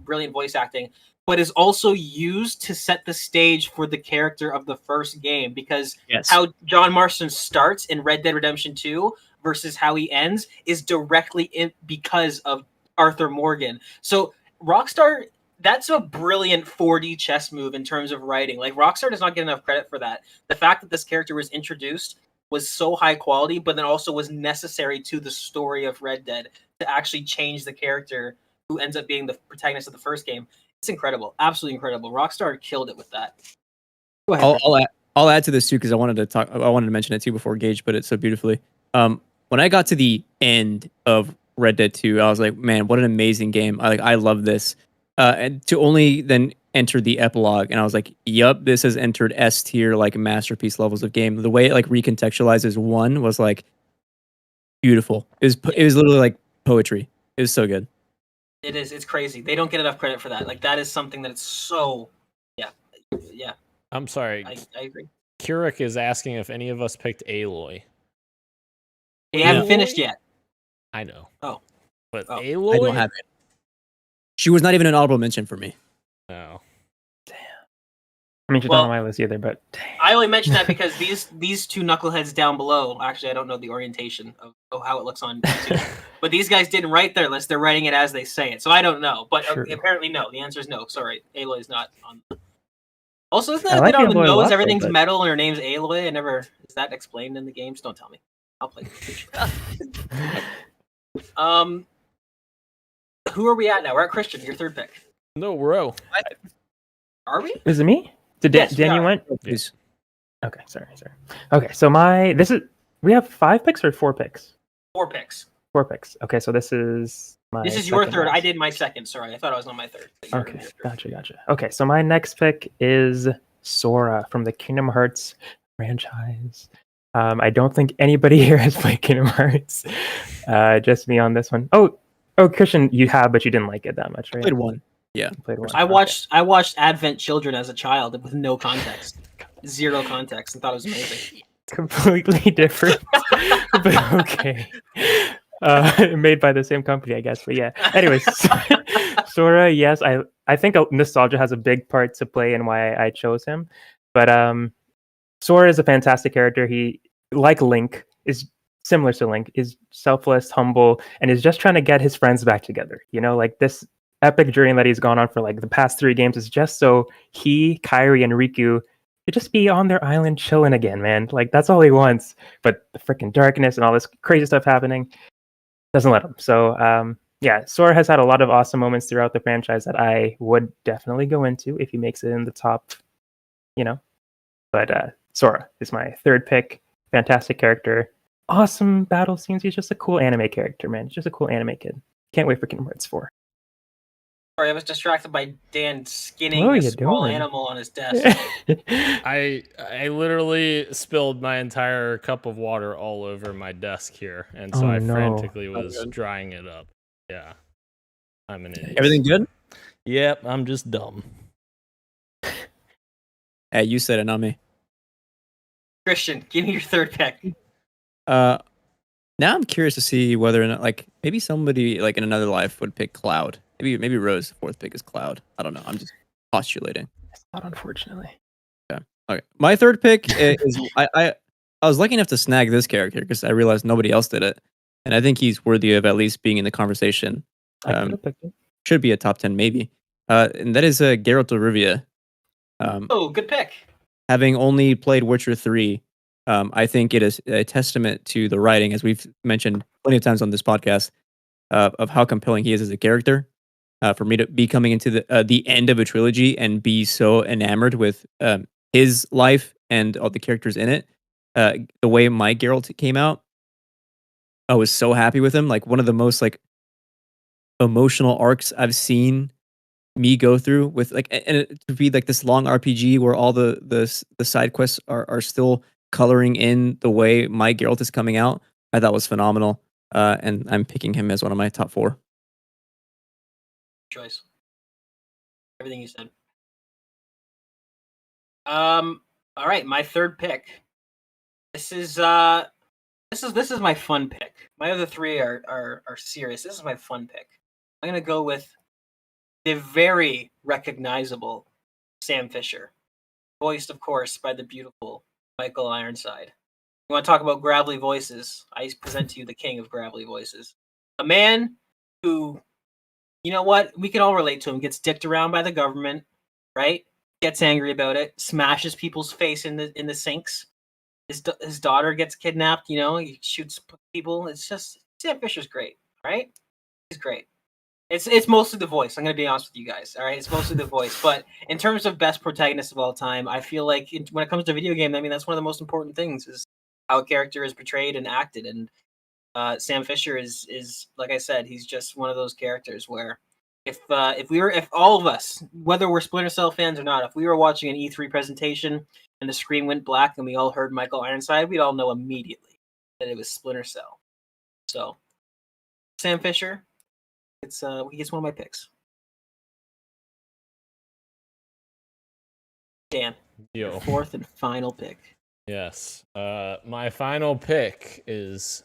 brilliant voice acting, but is also used to set the stage for the character of the first game, because how John Marston starts in Red Dead Redemption 2 versus how he ends is directly because of Arthur Morgan. So Rockstar, that's a brilliant 4D chess move in terms of writing. Like, Rockstar does not get enough credit for that. The fact that this character was introduced was so high quality, but then also was necessary to the story of Red Dead to actually change the character who ends up being the protagonist of the first game. It's incredible. Absolutely incredible. Rockstar killed it with that. Go ahead. I'll add to this too, because I wanted to mention it too before Gage put it so beautifully. When I got to the end of Red Dead 2, I was like, man, what an amazing game. I love this. And to only then enter the epilogue, and I was like, yup, this has entered S tier, like, masterpiece levels of game. The way it, like, recontextualizes 1 was, like, beautiful. It was literally like poetry. It was so good. It is. It's crazy. They don't get enough credit for that. Like, that is something that is so, yeah. I'm sorry. I agree. Keurig is asking if any of us picked Aloy. We haven't finished yet. I know. Oh. But Oh. Aloy? I don't have it. She was not even an honorable mention for me. No. I mean, she's not on my list either, but I only mention that because these two knuckleheads down below, actually, I don't know the orientation of how it looks on YouTube, but these guys didn't write their list. They're writing it as they say it. So I don't know. But apparently, no. The answer is no. Sorry. Aloy's not on. Also, isn't that a bit on the nose? Everything's metal and her name's Aloy. Is that explained in the games? Don't tell me. I'll play it. Who are we at now? We're at Christian, your third pick. No, Ro. Are we? Is it me? Did Daniel went? Please. Okay, sorry. Okay, so we have 5 picks or 4 picks? 4 picks. 4 picks. Okay, so this is your third. I did my second. Sorry, I thought I was on my third. Okay, gotcha. Okay, so my next pick is Sora from the Kingdom Hearts franchise. I don't think anybody here has played Kingdom Hearts. Just me on this one. Oh, Christian, you have, but you didn't like it that much, right? I played one. Yeah, played one. I watched Advent Children as a child with no context, 0 context, and thought it was amazing. Completely different, but okay. Made by the same company, I guess. But yeah. Anyways, Sora, yes, I think nostalgia has a big part to play in why I chose him. But Sora is a fantastic character. He, like Link, is similar to Link, is selfless, humble, and is just trying to get his friends back together. Like this epic journey that he's gone on for like the past 3 games is just so he, Kairi, and Riku to just be on their island chilling again, man. Like that's all he wants. But the freaking darkness and all this crazy stuff happening doesn't let him. So yeah, Sora has had a lot of awesome moments throughout the franchise that I would definitely go into if he makes it in the top, you know. But Sora is my third pick. Fantastic character. Awesome battle scenes. He's just a cool anime character, man. He's just a cool anime kid. Can't wait for Kingdom Hearts 4. Sorry, I was distracted by Dan skinning What are a you small doing? animal on his desk. I literally spilled my entire cup of water all over my desk here, and so Oh, I no. frantically Oh, was good. drying it up. Yeah, I'm an idiot. Everything good? Yep, I'm just dumb. Hey, you said it, not me. Christian, give me your third pick. Now I'm curious to see whether or not, like, maybe somebody like in another life would pick Cloud. Maybe Rose's fourth pick is Cloud. I don't know. I'm just postulating. It's not, unfortunately. Okay, my third pick is I was lucky enough to snag this character because I realized nobody else did it, and I think he's worthy of at least being in the conversation. I could have picked it. Should be a top 10 maybe. And that is Geralt of Rivia. Oh, good pick. Having only played Witcher 3, I think it is a testament to the writing, as we've mentioned plenty of times on this podcast, of how compelling he is as a character. For me to be coming into the end of a trilogy and be so enamored with his life and all the characters in it, the way my Geralt came out, I was so happy with him. Like one of the most like emotional arcs I've seen me go through with like, and it, to be like this long RPG where all the side quests are still coloring in the way my Geralt is coming out. I thought was phenomenal, and I'm picking him as one of my top 4. Choice. Everything you said. All right, my third pick. This is my fun pick. My other three are serious. This is my fun pick. I'm gonna go with the very recognizable Sam Fisher, voiced, of course, by the beautiful Michael Ironside. You want to talk about gravelly voices? I present to you the king of gravelly voices. A man who, you know what, we can all relate to him, gets dicked around by the government, right? Gets angry about it, smashes people's face in the sinks. His daughter gets kidnapped, you know, he shoots people. It's just, Sam Fisher's great, right? He's great. It's mostly the voice. I'm going to be honest with you guys. All right, it's mostly the voice. But in terms of best protagonist of all time, I feel like when it comes to video game, I mean that's one of the most important things is how a character is portrayed and acted. And Sam Fisher is like I said, he's just one of those characters where if all of us, whether we're Splinter Cell fans or not, if we were watching an E3 presentation and the screen went black and we all heard Michael Ironside, we'd all know immediately that it was Splinter Cell. So Sam Fisher. He's one of my picks. Dan, Yo. fourth and final pick. Yes. My final pick is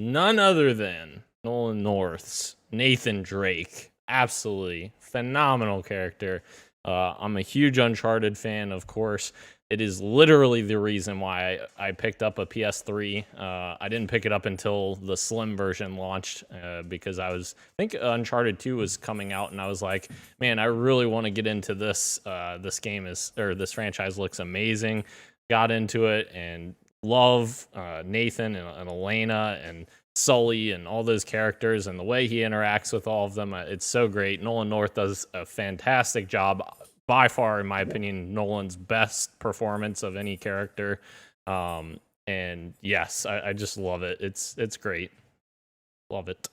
none other than Nolan North's Nathan Drake. Absolutely phenomenal character. I'm a huge Uncharted fan, of course. It is literally the reason why I picked up a PS3. I didn't pick it up until the Slim version launched because I think Uncharted 2 was coming out, and I was like, man, I really want to get into this. This franchise looks amazing. Got into it and love Nathan and Elena and Sully and all those characters and the way he interacts with all of them. It's so great. Nolan North does a fantastic job. By far, in my opinion, Nolan's best performance of any character. And yes, I just love it. It's great. Love it.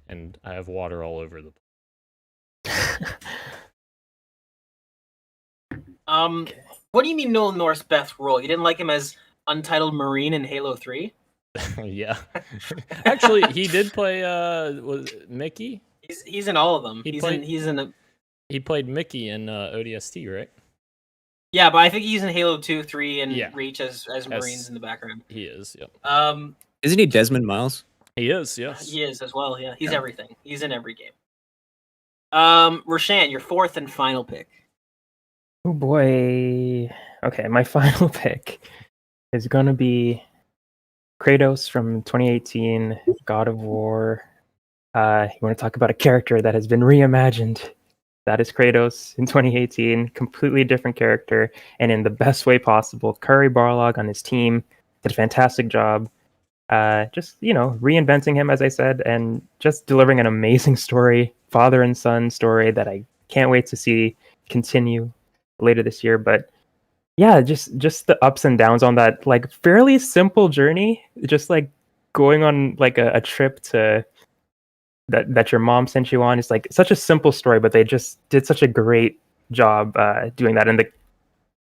And I have water all over the What do you mean Nolan North's best role? You didn't like him as Untitled Marine in Halo 3? Yeah. Actually, he did play was it Mickey? He's in all of them. He played Mickey in ODST, right? Yeah, but I think he's in Halo 2, 3, and Yeah. Reach as Marines in the background. He is, yep. Isn't he Desmond Miles? He is, yes. He is as well, yeah. He's everything. He's in every game. Roshan, your fourth and final pick. Oh boy. Okay, my final pick is going to be Kratos from 2018, God of War. You want to talk about a character that has been reimagined? That is Kratos in 2018, completely different character, and in the best way possible. Curry Barlog on his team did a fantastic job. Just reinventing him, as I said, and just delivering an amazing story, father and son story that I can't wait to see continue later this year. But yeah, just the ups and downs on that like fairly simple journey, just like going on like a trip to that your mom sent you on. It's like such a simple story, but they just did such a great job doing that, and the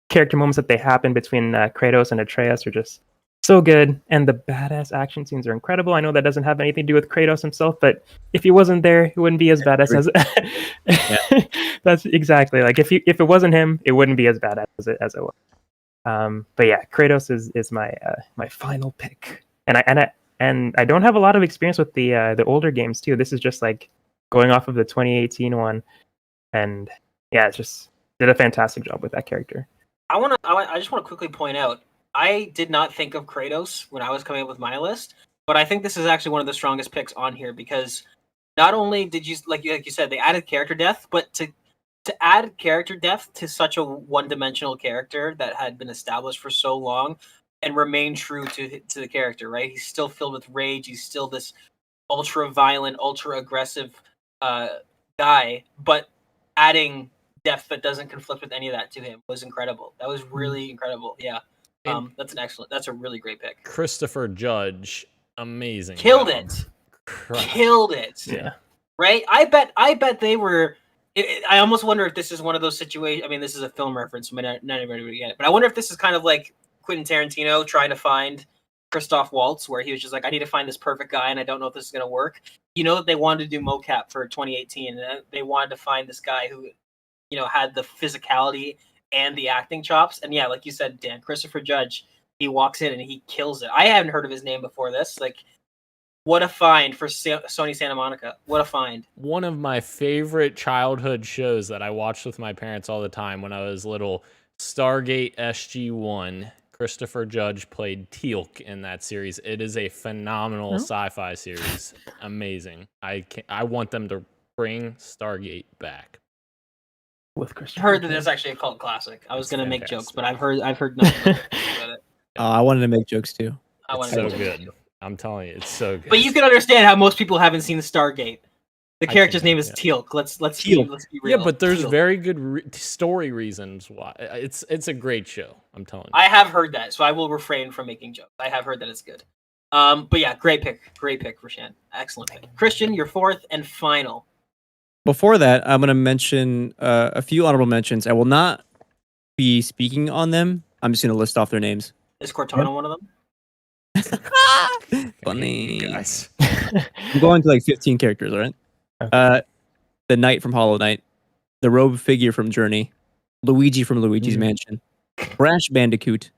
character moments that they happen between Kratos and Atreus are just so good, and the badass action scenes are incredible. I know that doesn't have anything to do with Kratos himself, but if he wasn't there, he wouldn't be as badass as. That's exactly like if it wasn't him, it wouldn't be as badass as it was. But yeah, Kratos is my my final pick, and I don't have a lot of experience with the older games too. This is just like going off of the 2018 one, and yeah, it's just did a fantastic job with that character. I just want to quickly point out, I did not think of Kratos when I was coming up with my list, but I think this is actually one of the strongest picks on here because not only did you like you said they added character depth, but to add character depth to such a one-dimensional character that had been established for so long and remain true to the character, right? He's still filled with rage. He's still this ultra violent, ultra aggressive guy, but adding depth that doesn't conflict with any of that to him was incredible. That was really incredible. Yeah. That's a really great pick. Christopher Judge, amazing. Killed job. it. Christ. Killed it. Yeah. Right? I bet they were. I almost wonder if this is one of those situations. I mean, this is a film reference, so not everybody would get it. But I wonder if this is kind of like Quentin Tarantino trying to find Christoph Waltz, where he was just like, I need to find this perfect guy, and I don't know if this is going to work. You know that they wanted to do mocap for 2018, and they wanted to find this guy who, had the physicality and the acting chops. And yeah, like you said, Dan, Christopher Judge, he walks in and he kills it. I hadn't heard of his name before this. Like, what a find for Sony Santa Monica. What a find. One of my favorite childhood shows that I watched with my parents all the time when I was little, Stargate SG-1. Christopher Judge played Teal'c in that series. It is a phenomenal sci-fi series. Amazing. I want them to bring Stargate back. With Christopher. I heard that it's actually a cult classic. I was going to make jokes, but I've heard nothing about it. I wanted to make jokes too. It's so good. I'm telling you, it's so good. But you can understand how most people haven't seen Stargate. The character's name is Teal'c. Let's be real. Yeah, but there's very good story reasons why. It's a great show. I'm telling you. I have heard that, so I will refrain from making jokes. I have heard that it's good. But yeah, great pick for Shan. Excellent pick. Christian, your fourth and final. Before that, I'm going to mention a few honorable mentions. I will not be speaking on them. I'm just going to list off their names. Is Cortana one of them? Funny. Guys. I'm going to like 15 characters, all right? Okay. The Knight from Hollow Knight, the Robe Figure from Journey, Luigi from Luigi's Mansion, Crash Bandicoot,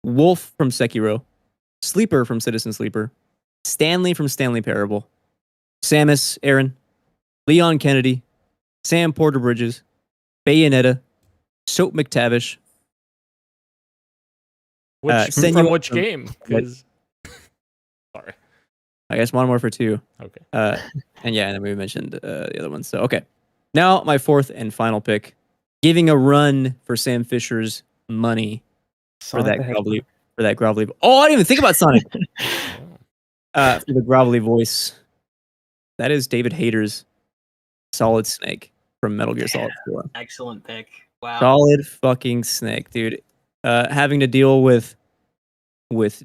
Wolf from Sekiro, Sleeper from Citizen Sleeper, Stanley from Stanley Parable, Samus Aran, Leon Kennedy, Sam Porter Bridges, Bayonetta, Soap McTavish. From which game? Because sorry, I guess one more for two. Okay. And then we mentioned the other ones. So okay, now my fourth and final pick, giving a run for Sam Fisher's money for that grovelly. Oh, I didn't even think about Sonic. For the grovelly voice, that is David Hayter's Solid Snake from Metal Gear Solid 4. Excellent pick. Wow. Solid fucking Snake, dude. Having to deal with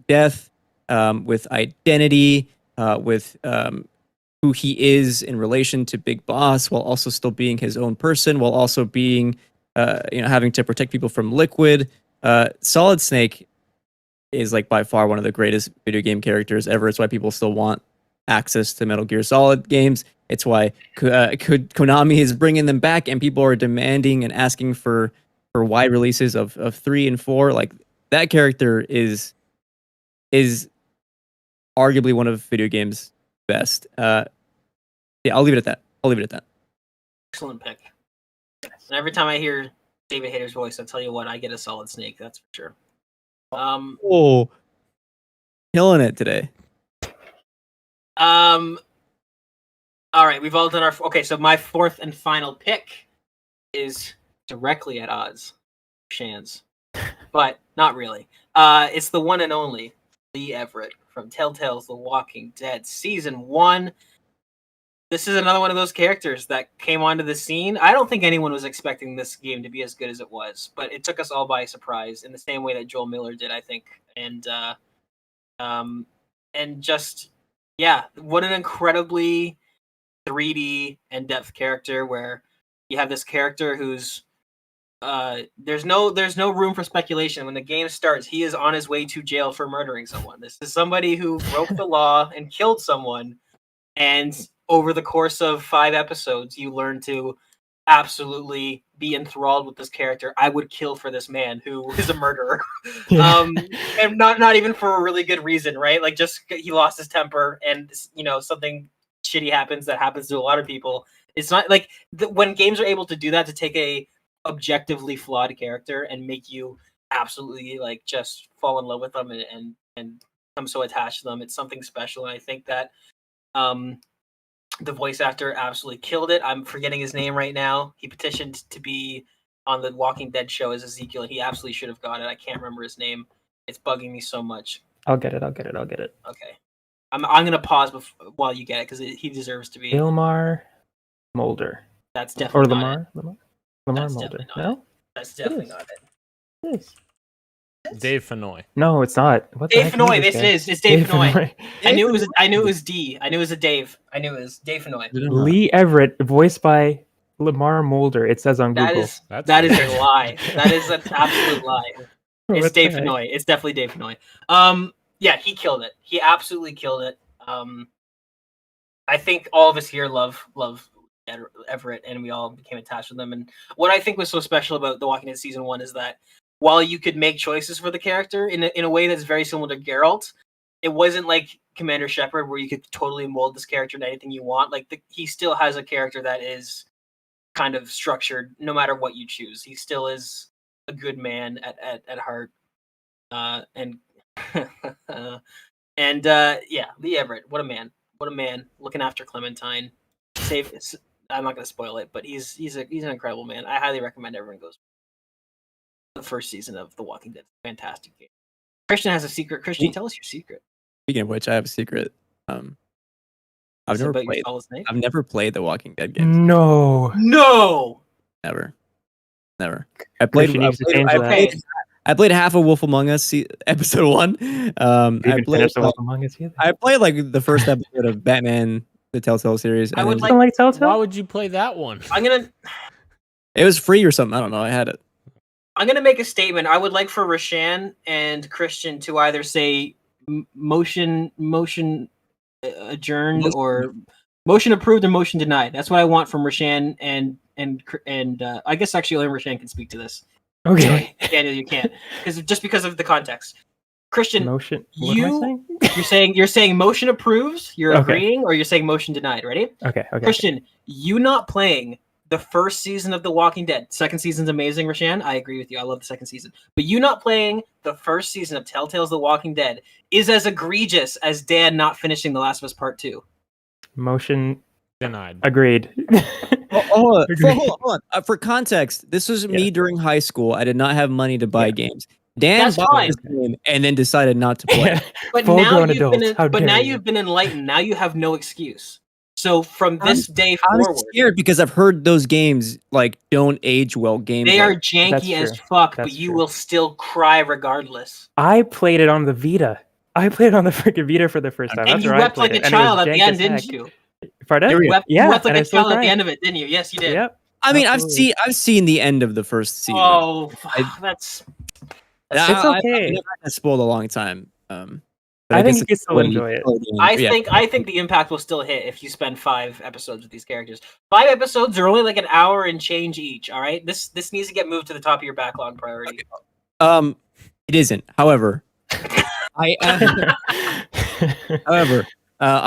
death, with identity, with who he is in relation to Big Boss, while also still being his own person, while also being, having to protect people from Liquid. Solid Snake is like by far one of the greatest video game characters ever. It's why people still want access to Metal Gear Solid games. It's why Konami is bringing them back, and people are demanding and asking for wide releases of 3 and 4. Like, that character is arguably one of video games' best. Yeah, I'll leave it at that. Excellent pick. And every time I hear David Hayter's voice, I'll tell you what, I get a Solid Snake, that's for sure. Killing it today. All right, we've all done our... Okay, so my fourth and final pick is directly at odds with Shan's, but not really. It's the one and only Lee Everett from Telltale's The Walking Dead Season 1. This is another one of those characters that came onto the scene. I don't think anyone was expecting this game to be as good as it was, but it took us all by surprise in the same way that Joel Miller did, I think. And just, yeah, what an incredibly 3D and depth character where you have this character who's there's no room for speculation. When the game starts, he is on his way to jail for murdering someone. This is somebody who broke the law and killed someone, and over the course of 5 episodes, you learn to absolutely be enthralled with this character. I would kill for this man who is a murderer. And not even for a really good reason, right? Like, just he lost his temper and, you know, something shitty happens that happens to a lot of people. It's not like when games are able to do that, to take a objectively flawed character and make you absolutely like just fall in love with them and become so attached to them. It's something special, and I think that the voice actor absolutely killed it. I'm forgetting his name right now. He petitioned to be on the Walking Dead show as Ezekiel, and he absolutely should have got it. I can't remember his name. It's bugging me so much. I'll get it. Okay, I'm gonna pause while you get it because he deserves to be. Ilmar Mulder. That's definitely Or not Lamar. it. Lamar That's Mulder. definitely not No. it. That's definitely is. not it. Yes. Dave Fenoy. No, it's not. What the Dave heck is Fenoy. this This guy? is. It's Dave Fenoy. Fenoy. I knew it was D. I knew it was a Dave. I knew it was Dave Fenoy. Lee Everett, voiced by Lamar Mulder. It says on That Google. is That's that is weird. a lie. That is an absolute lie. It's What the Dave heck? Fenoy. It's definitely Dave Fenoy. Yeah, he killed it. He absolutely killed it. I think all of us here love Everett, and we all became attached with them. And what I think was so special about The Walking Dead Season 1 is that while you could make choices for the character in a way that's very similar to Geralt, it wasn't like Commander Shepard where you could totally mold this character into anything you want. Like he still has a character that is kind of structured no matter what you choose. He still is a good man at heart. And yeah, Lee Everett, what a man. What a man looking after Clementine. I'm not going to spoil it, but he's an incredible man. I highly recommend everyone goes. The first season of The Walking Dead, fantastic game. Christian has a secret. Christian, tell us your secret. Speaking of which, I have a secret. I've Is it never about your played. Solid Snake? I've never played the Walking Dead games. No. No. Never. I played. Christian needs to change Okay. I played half of Wolf Among Us episode 1. You I even played. finished the Wolf Among Us either. I played like the first episode of Batman, the Telltale series. I and would then like- Don't like Telltale? Why would you play that one? I'm gonna it was free or something. I don't know. I had it. make a statement. I would like for Rashan and Christian to either say motion adjourned or motion approved or motion denied. That's what I want from Rashan and I guess actually only Rashan can speak to this. Okay. Daniel, you can't because of the context. Christian, Motion. What am I saying? you're saying motion approves. You're Okay. agreeing, or you're saying motion denied. Ready? Okay. Christian, you not playing the first season of The Walking Dead. Second season's amazing, Rashan. I agree with you. I love the second season. But you not playing the first season of Telltale's The Walking Dead is as egregious as Dan not finishing The Last of Us Part 2. Motion Denied. agreed. Hold Agreed. on. For context, this was me Yeah. during high school. I did not have money to buy Yeah. games. Dan That's bought fine. this game and then decided not to play. But Full-grown now adults, how dare you. you've been enlightened. Now you have no excuse. So from this day I'm forward, scared because I've heard those games like don't age well. Gameplay. they are janky That's as true. fuck, That's but you true. will still cry regardless. I played it on the Vita. I played it on the freaking Vita for the first time. And That's you where I wept like played a it, and it was child at the jank end, as didn't heck. you? Pardon? Here we You go. wept, Yeah, you wept like and I a still child at the cried. end of it, didn't you? Yes, you did. Yep. I mean, Absolutely. I've seen the end of the first season. Oh, I- that's It's I've okay. never had spoiled a long time. But I think guess you can it's still when enjoy it. play the game. I think the impact will still hit if you spend 5 episodes with these characters. 5 episodes are only like an hour and change each. All right, this needs to get moved to the top of your backlog priority. It isn't. However, I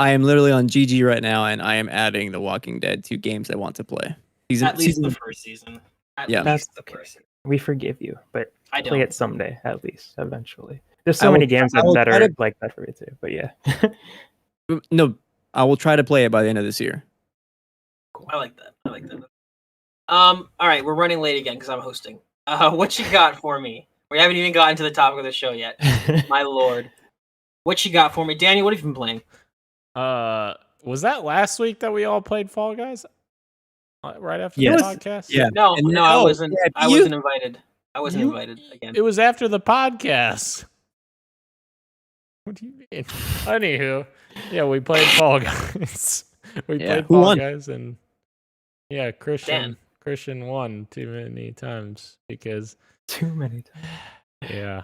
am literally on GG right now, and I am adding The Walking Dead to games I want to play. At least the first season. At Yeah. least That's the okay. first season. We forgive you, but I don't. play it someday, at least, eventually. There's I so will- many games I will that try are to- like that for me too. But yeah. No, I will try to play it by the end of this year. I like that. All right, we're running late again because I'm hosting. What you got for me? We haven't even gotten to the topic of the show yet. My lord, what you got for me, Danny? What have you been playing? Was that last week that we all played Fall Guys? Right after Yes. the podcast? Yeah. No, And no, I no, wasn't. yeah, I you- wasn't invited. I wasn't You- invited again. It was after the podcast. What do you mean? Anywho, yeah, we played Fall Guys. We Yeah, played who Fall won? Guys, and yeah, Christian. Dan. Christian won too many times because Too many times. yeah.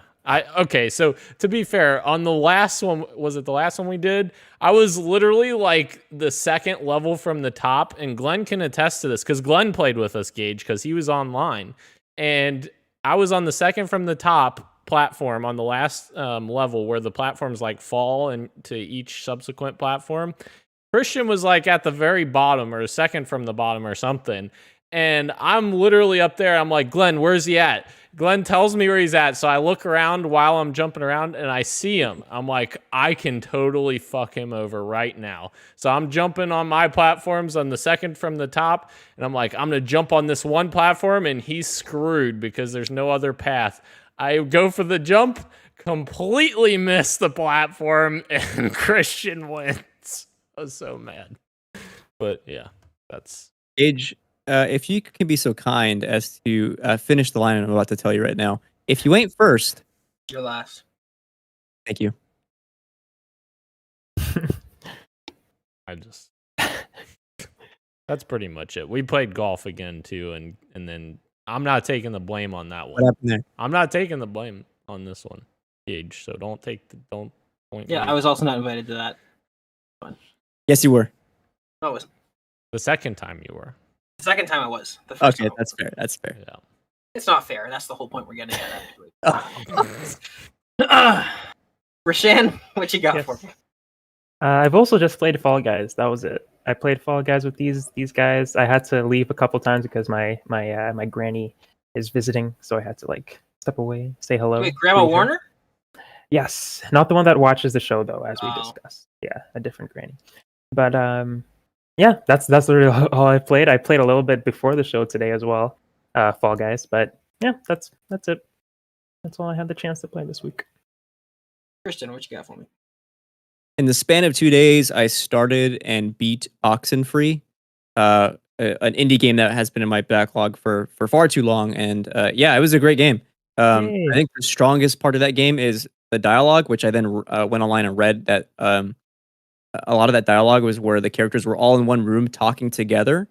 Okay, so to be fair, on the last one, was it the last one we did? I was literally like the second level from the top, and Glenn can attest to this because Glenn played with us, Gage, because he was online. And I was on the second from the top platform on the last level where the platforms like fall into each subsequent platform. Christian was like at the very bottom or second from the bottom or something. And I'm literally up there. I'm like, Glenn, where's he at? Glenn tells me where he's at. So I look around while I'm jumping around and I see him. I'm like, I can totally fuck him over right now. So I'm jumping on my platforms on the second from the top. And I'm like, I'm going to jump on this one platform and he's screwed because there's no other path. I go for the jump, completely miss the platform, and Christian wins. I was so mad. But yeah, that's... Gage, if you can be so kind as to finish the line I'm about to tell you right now. If you ain't first, Your last. thank you. I just that's pretty much it. We played golf again too, and then I'm not taking the blame on that What one. happened there? I'm not taking the blame on this one, Gage. So don't point. Yeah, me. I was also not invited to that. Yes, you were. No, I wasn't. The second time you were. The second time I was. The first Okay, time. that's fair. That's fair. Yeah. It's not fair. That's the whole point we're getting at. Actually. Rashan, what you got Yes. for me? I've also just played Fall Guys. That was it. I played Fall Guys with these guys. I had to leave a couple times because my granny is visiting, so I had to like step away, say hello. Wait, Grandma leave her. Warner? Yes, not the one that watches the show though, as we Oh. discussed. Yeah, a different granny. But yeah, that's literally all I played. I played a little bit before the show today as well, Fall Guys. But yeah, that's it. That's all I had the chance to play this week. Christian, what you got for me? In the span of 2 days, I started and beat Oxenfree, an indie game that has been in my backlog for far too long. And yeah, it was a great game. Yay. I think the strongest part of that game is the dialogue, which I then went online and read that a lot of that dialogue was where the characters were all in one room talking together,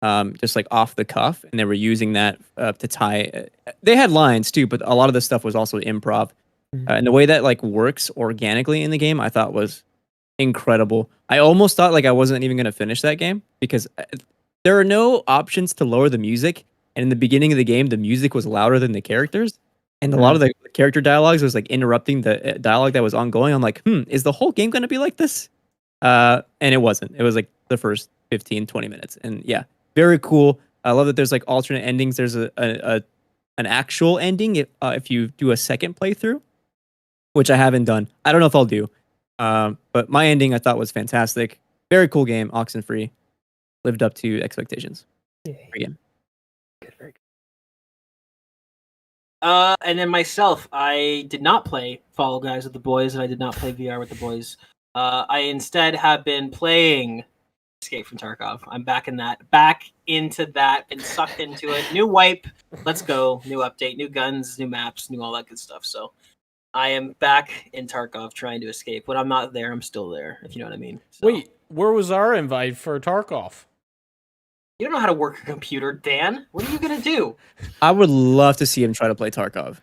just like off the cuff, and they were using that to tie. They had lines too, but a lot of the stuff was also improv. And the way that like works organically in the game, I thought was incredible. I almost thought like I wasn't even going to finish that game because there are no options to lower the music. And in the beginning of the game, the music was louder than the characters. And a lot of the character dialogues was like interrupting the dialogue that was ongoing. I'm like, is the whole game going to be like this? And it wasn't. It was like the first 15, 20 minutes. And yeah, very cool. I love that there's like alternate endings. There's an actual ending if you do a second playthrough, which I haven't done. I don't know if I'll do. But my ending I thought was fantastic. Very cool game, Oxenfree. Lived up to expectations. Yay. Great game. Good, very good. And then myself, I did not play Fall Guys with the boys, and I did not play VR with the boys. I instead have been playing Escape from Tarkov. I'm back into that, been sucked into it. New wipe, let's go. New update, new guns, new maps, new all that good stuff. So I am back in Tarkov trying to escape. When I'm not there, I'm still there, if you know what I mean. So, Wait, where was our invite for Tarkov? you don't know how to work a computer, Dan. What are you going to do? I would love to see him try to play Tarkov.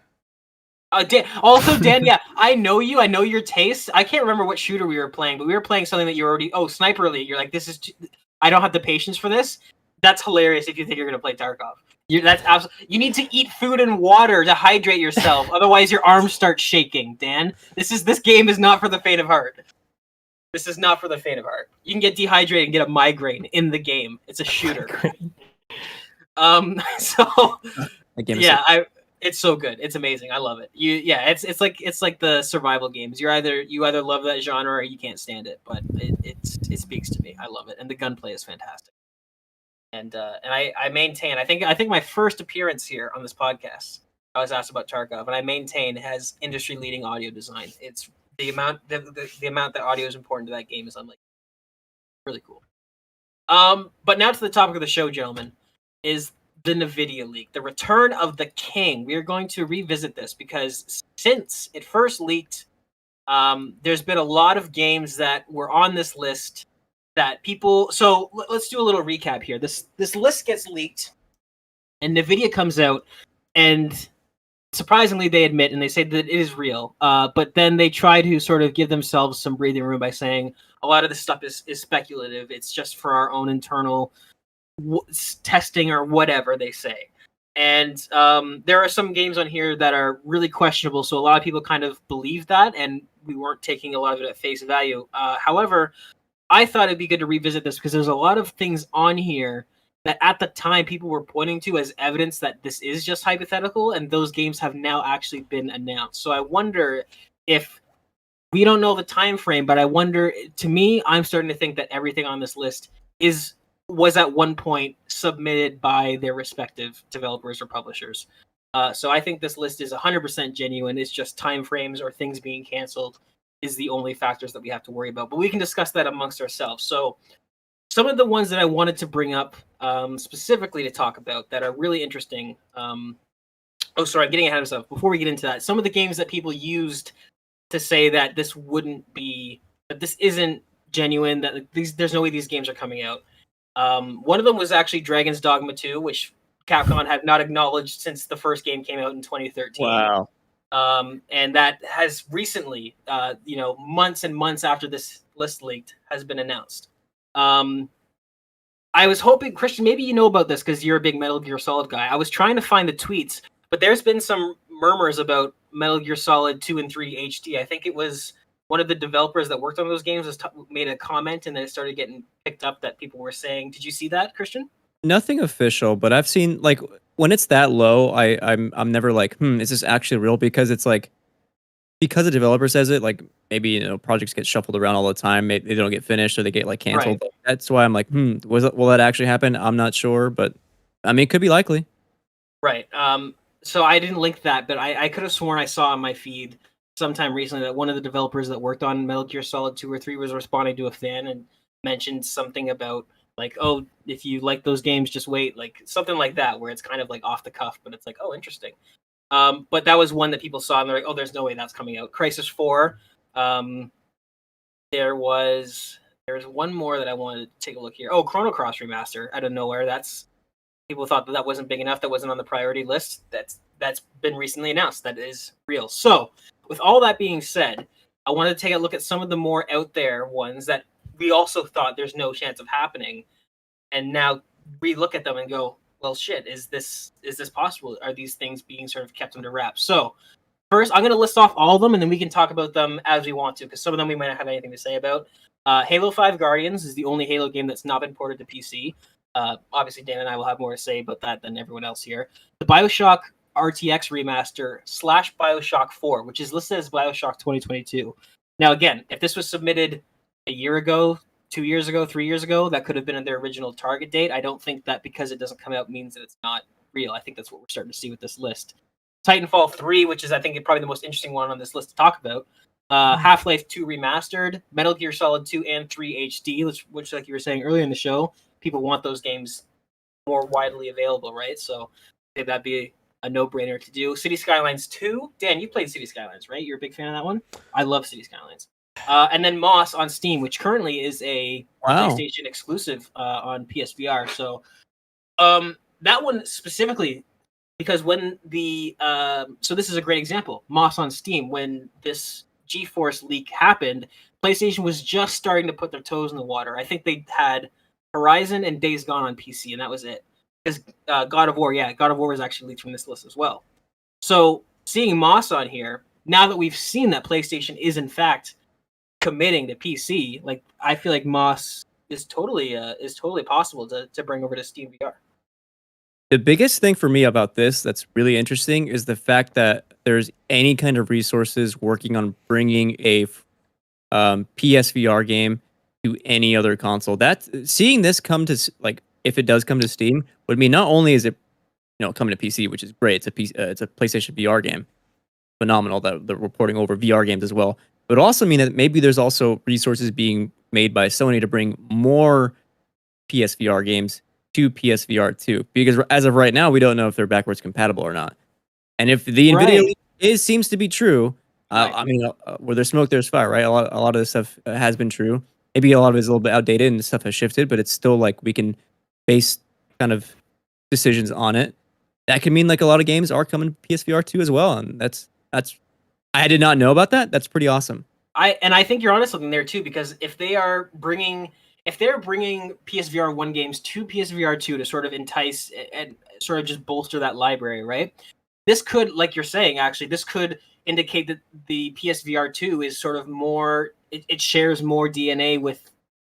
Dan, also, Dan, yeah, I know you. I know your taste. I can't remember what shooter we were playing, but we were playing something that you already... Oh, Sniper Elite. You're like, this is... I don't have the patience for this. That's hilarious if you think you're going to play Tarkov. You need to eat food and water to hydrate yourself. Otherwise, your arms start shaking, Dan. This game is not for the faint of heart. This is not for the faint of heart. You can get dehydrated and get a migraine in the game. It's a shooter. So... That game is Yeah, it's so good. It's amazing. I love it. It's like the survival games. You either love that genre or you can't stand it. But it speaks to me. I love it, and the gunplay is fantastic. And I maintain. I think my first appearance here on this podcast, I was asked about Tarkov, and I maintain it has industry leading audio design. It's the amount the amount that audio is important to that game is unlike really cool. But now to the topic of the show, gentlemen, is the NVIDIA leak, the return of the king. We are going to revisit this because since it first leaked, there's been a lot of games that were on this list that people. So let's do a little recap here. This list gets leaked, and NVIDIA comes out, and surprisingly, they admit and they say that it is real. But then they try to sort of give themselves some breathing room by saying a lot of this stuff is speculative. It's just for our own internal testing or whatever they say. And there are some games on here that are really questionable. So a lot of people kind of believe that, and we weren't taking a lot of it at face value. However, I thought it'd be good to revisit this because there's a lot of things on here that at the time people were pointing to as evidence that this is just hypothetical, and those games have now actually been announced. So I wonder if we don't know the time frame, but I wonder. To me, I'm starting to think that everything on this list was at one point submitted by their respective developers or publishers. So I think this list is 100% genuine. It's just time frames or things being canceled is the only factors that we have to worry about. But we can discuss that amongst ourselves. So some of the ones that I wanted to bring up specifically to talk about that are really interesting. I'm getting ahead of myself. Before we get into that, some of the games that people used to say that this isn't genuine, that there's no way these games are coming out. One of them was actually Dragon's Dogma 2, which Capcom had not acknowledged since the first game came out in 2013. Wow. And that has recently, months and months after this list leaked, has been announced. I was hoping, Christian, maybe you know about this because you're a big Metal Gear Solid guy. I was trying to find the tweets, but there's been some murmurs about Metal Gear Solid 2 and 3 HD. I think it was one of the developers that worked on those games made a comment, and then it started getting picked up that people were saying. Did you see that, Christian? Nothing official, but I've seen like when it's that low, I'm never like, is this actually real? Because it's like because the developer says it, like maybe projects get shuffled around all the time, maybe they don't get finished or they get like canceled. Right. That's why I'm like, will that actually happen? I'm not sure, but I mean, it could be likely. Right. So I didn't link that, but I could have sworn I saw on my feed sometime recently that one of the developers that worked on Metal Gear Solid 2 or 3 was responding to a fan and mentioned something about like, oh, if you like those games, just wait, like something like that, where it's kind of like off the cuff, but it's like, oh, interesting. But that was one that people saw and they're like, oh, there's no way that's coming out. Crysis 4. There's one more that I wanted to take a look here. Oh, Chrono Cross Remaster out of nowhere. People thought that wasn't big enough. That wasn't on the priority list. That's been recently announced. That is real. So with all that being said, I wanted to take a look at some of the more out there ones that we also thought there's no chance of happening, and now relook at them and go, well, shit, is this possible? Are these things being sort of kept under wraps? So first, I'm going to list off all of them, and then we can talk about them as we want to, because some of them we might not have anything to say about. Halo 5 Guardians is the only Halo game that's not been ported to PC. Obviously, Dan and I will have more to say about that than everyone else here. The BioShock RTX remaster / BioShock 4, which is listed as BioShock 2022. Now, again, if this was submitted a year ago, 2 years ago, 3 years ago, that could have been their original target date. I don't think that because it doesn't come out means that it's not real. I think that's what we're starting to see with this list. Titanfall 3, which is, I think, probably the most interesting one on this list to talk about. Half-Life 2 Remastered, Metal Gear Solid 2 and 3 HD, which, like you were saying earlier in the show, people want those games more widely available, right? So I think that'd be a no-brainer to do. City Skylines 2. Dan, you played City Skylines, right? You're a big fan of that one? I love City Skylines. And then Moss on Steam, which currently is a PlayStation exclusive on PSVR. So that one specifically, because when so this is a great example. Moss on Steam, when this GeForce leak happened, PlayStation was just starting to put their toes in the water. I think they had Horizon and Days Gone on PC, and that was it. Because God of War was actually leaked from this list as well. So seeing Moss on here, now that we've seen that PlayStation is in fact committing to PC, like I feel like Moss is totally possible to bring over to Steam VR. The biggest thing for me about this that's really interesting is the fact that there's any kind of resources working on bringing a PSVR game to any other console. That seeing this come to like if it does come to Steam, would mean not only is it coming to PC, which is great. It's a PlayStation VR game, phenomenal that they're reporting over VR games as well. But also mean that maybe there's also resources being made by Sony to bring more PSVR games to PSVR 2, because as of right now, we don't know if they're backwards compatible or not. And if the NVIDIA leak seems to be true, I mean, where there's smoke, there's fire, right? A lot of this stuff has been true. Maybe a lot of it is a little bit outdated and stuff has shifted, but it's still like we can base kind of decisions on it. That could mean like a lot of games are coming to PSVR 2 as well, and that's I did not know about that. That's pretty awesome. I think you're onto something there too, because if they're bringing PSVR 1 games to PSVR 2 to sort of entice and sort of just bolster that library, right? This could, like you're saying, actually, this could indicate that the PSVR 2 is sort of more, it shares more DNA with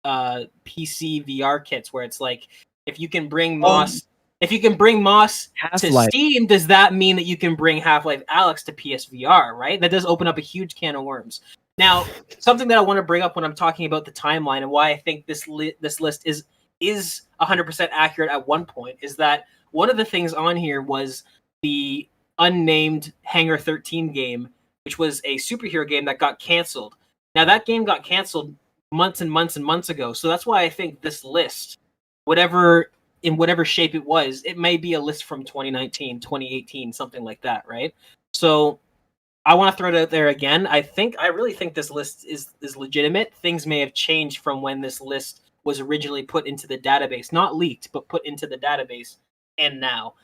PC VR kits, where it's like, if you can bring Moss to Steam, does that mean that you can bring Half-Life Alyx to PSVR, right? That does open up a huge can of worms. Now, something that I want to bring up when I'm talking about the timeline and why I think this list is 100% accurate at one point is that one of the things on here was the unnamed Hangar 13 game, which was a superhero game that got canceled. Now, that game got canceled months and months and months ago, so that's why I think this list, in whatever shape it was, it may be a list from 2019, 2018, something like that, right? So I want to throw it out there again. I really think this list is legitimate. Things may have changed from when this list was originally put into the database, not leaked, but put into the database, and now.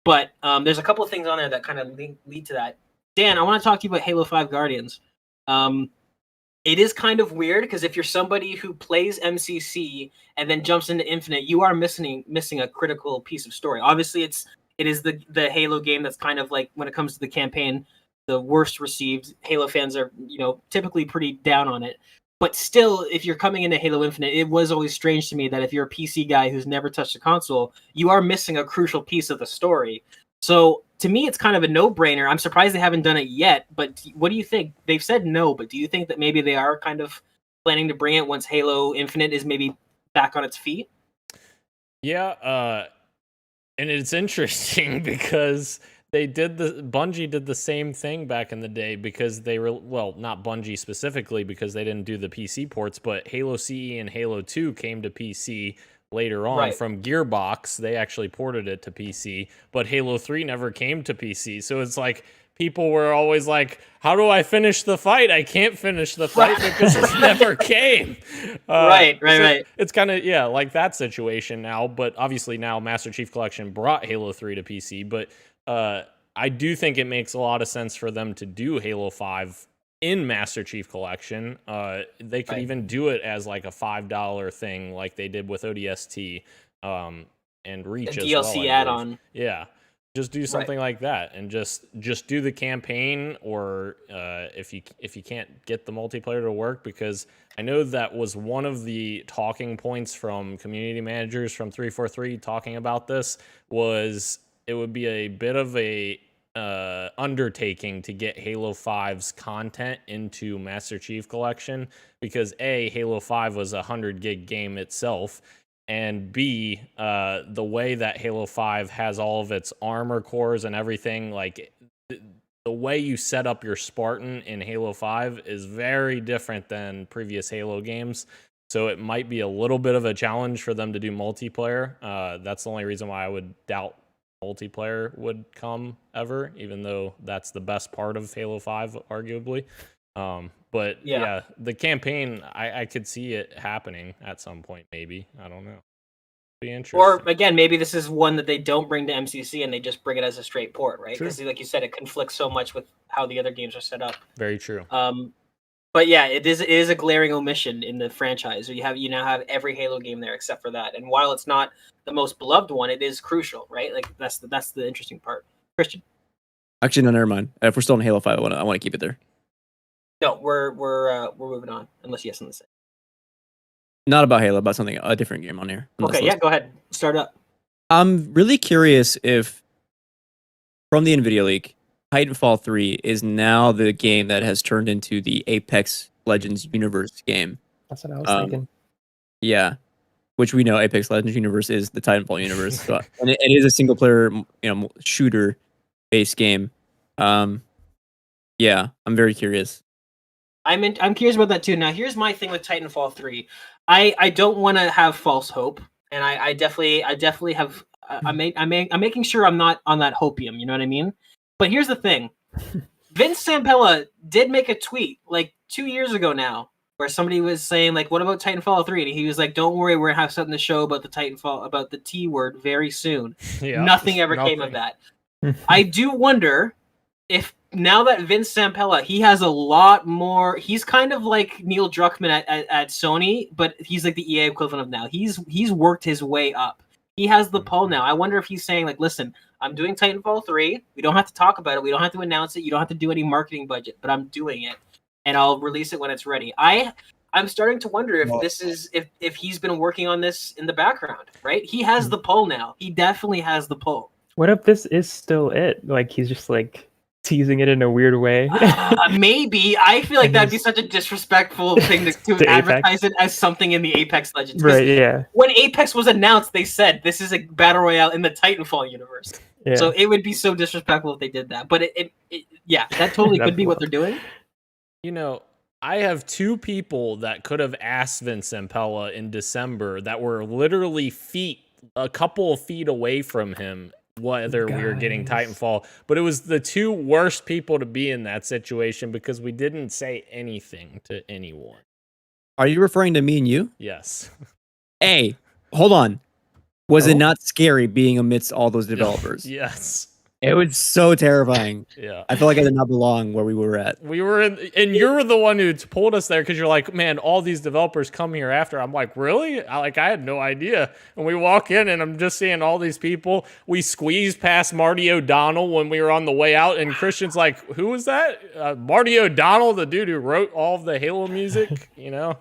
But there's a couple of things on there that kind of lead to that. Dan, I want to talk to you about Halo 5 Guardians. It is kind of weird because if you're somebody who plays MCC and then jumps into Infinite, you are missing a critical piece of story. Obviously, it is the Halo game that's kind of like, when it comes to the campaign, the worst received. Halo fans are, typically pretty down on it. But still, if you're coming into Halo Infinite, it was always strange to me that if you're a PC guy who's never touched a console, you are missing a crucial piece of the story. So to me, it's kind of a no-brainer. I'm surprised they haven't done it yet, but what do you think? They've said no, but do you think that maybe they are kind of planning to bring it once Halo Infinite is maybe back on its feet? Yeah, and it's interesting because Bungie did the same thing back in the day, because they were, well, not Bungie specifically because they didn't do the PC ports, but Halo CE and Halo 2 came to PC later on from Gearbox. They actually ported it to PC, but Halo 3 never came to PC. So it's like people were always like, how do I finish the fight? I can't finish the fight because it never came. Right. It's kind of, like that situation now, but obviously now Master Chief Collection brought Halo 3 to PC, but I do think it makes a lot of sense for them to do Halo 5 in Master Chief Collection. They could even do it as like a $5 thing, like they did with ODST and Reach as well. DLC add-on. Yeah, just do something like that, and just do the campaign, or if you can't get the multiplayer to work, because I know that was one of the talking points from community managers from 343 talking about this, was it would be a bit of a undertaking to get Halo 5's content into Master Chief Collection, because A, Halo 5 was a 100 gig game itself, and B, the way that Halo 5 has all of its armor cores and everything, like the way you set up your Spartan in Halo 5 is very different than previous Halo games. So it might be a little bit of a challenge for them to do multiplayer. That's the only reason why I would doubt multiplayer would come ever, even though that's the best part of Halo 5, arguably. But the campaign, I could see it happening at some point, maybe. I don't know. Be interesting. Or again, maybe this is one that they don't bring to MCC and they just bring it as a straight port, right? Because like you said, it conflicts so much with how the other games are set up. Very true. But yeah, it is a glaring omission in the franchise. You now have every Halo game there except for that. And while it's not the most beloved one, it is crucial, right? Like that's the interesting part. Christian? Actually, no, never mind. If we're still in Halo 5, I want to keep it there. No, we're moving on. Unless you have something to say. Not about Halo, about a different game on here. Okay, yeah, go ahead. Start up. I'm really curious if, from the NVIDIA leak, Titanfall 3 is now the game that has turned into the Apex Legends universe game. That's what I was thinking. Yeah. which we know Apex Legends universe is the Titanfall universe. So, and it is a single player, shooter based game. Yeah, I'm very curious. I'm curious about that too. Now, here's my thing with Titanfall 3. I don't want to have false hope, and I definitely have. I'm making sure I'm not on that hopium. You know what I mean? But here's the thing: Vince Zampella did make a tweet like 2 years ago now, where somebody was saying like, "What about Titanfall 3?" And he was like, "Don't worry, we're gonna have something to show about the Titanfall, about the T word very soon." Yeah, Nothing ever came of that. I do wonder if now that Vince Zampella, he has a lot more. He's kind of like Neil Druckmann at Sony, but he's like the EA equivalent of now. He's worked his way up. He has the pull now. I wonder if he's saying like, listen, I'm doing Titanfall 3. We don't have to talk about it. We don't have to announce it. You don't have to do any marketing budget, but I'm doing it, and I'll release it when it's ready. I'm starting to wonder if this is if he's been working on this in the background, right? He has the pull now. He definitely has the pull. What if this is still it? Like he's just like teasing it in a weird way. Maybe. I feel like that'd be such a disrespectful thing to advertise it as something in the Apex Legends. Right, yeah. When Apex was announced, they said this is a battle royale in the Titanfall universe. Yeah. So it would be so disrespectful if they did that. But yeah, that totally could be what they're doing. You know, I have two people that could have asked Vince Zampella in December that were literally a couple of feet away from him whether we were getting Titanfall, but it was the two worst people to be in that situation because we didn't say anything to anyone. Are you referring to me and you? Yes. Hey, hold on. Was it not scary being amidst all those developers? Yes. It was so terrifying. Yeah. I felt like I did not belong where we were at. We were in, and you're the one who pulled us there because you're like, man, all these developers come here after. I'm like, really? I had no idea. And we walk in and I'm just seeing all these people. We squeezed past Marty O'Donnell when we were on the way out. And Christian's like, who was that? Marty O'Donnell, the dude who wrote all of the Halo music, you know?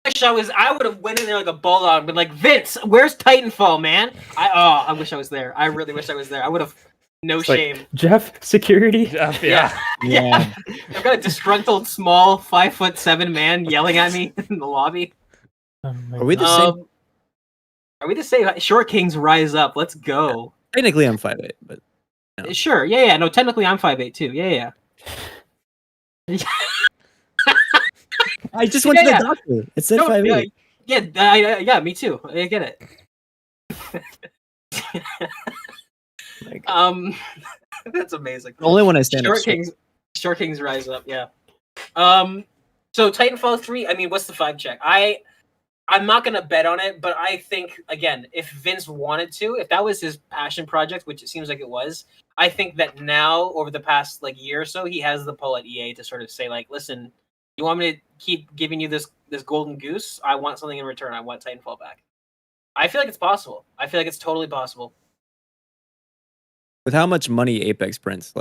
I would have went in there like a bulldog and been like, Vince, where's Titanfall, man? I wish I was there. I really wish I was there. I would have. No it's shame. Like, Jeff, security? Jeff, yeah. I've got a disgruntled, small, 5'7" man yelling at me in the lobby. Oh Are we the same? Are we the same? Short Kings rise up. Let's go. Technically, I'm 5'8", but no. Sure. Yeah. No, technically, I'm 5'8" too. Yeah. I just went to the doctor. It said 5'8". Yeah, me too. I get it. That's amazing. Only when I stand Short up. Short Kings rise up. Yeah. So Titanfall 3. I mean, what's the 5 check? I'm not gonna bet on it, but I think again, if Vince wanted to, if that was his passion project, which it seems like it was, I think that now over the past year or so, he has the pull at EA to sort of say like, listen, you want me to keep giving you this golden goose? I want something in return. I want Titanfall back. I feel like it's possible. I feel like it's totally possible. With how much money Apex prints,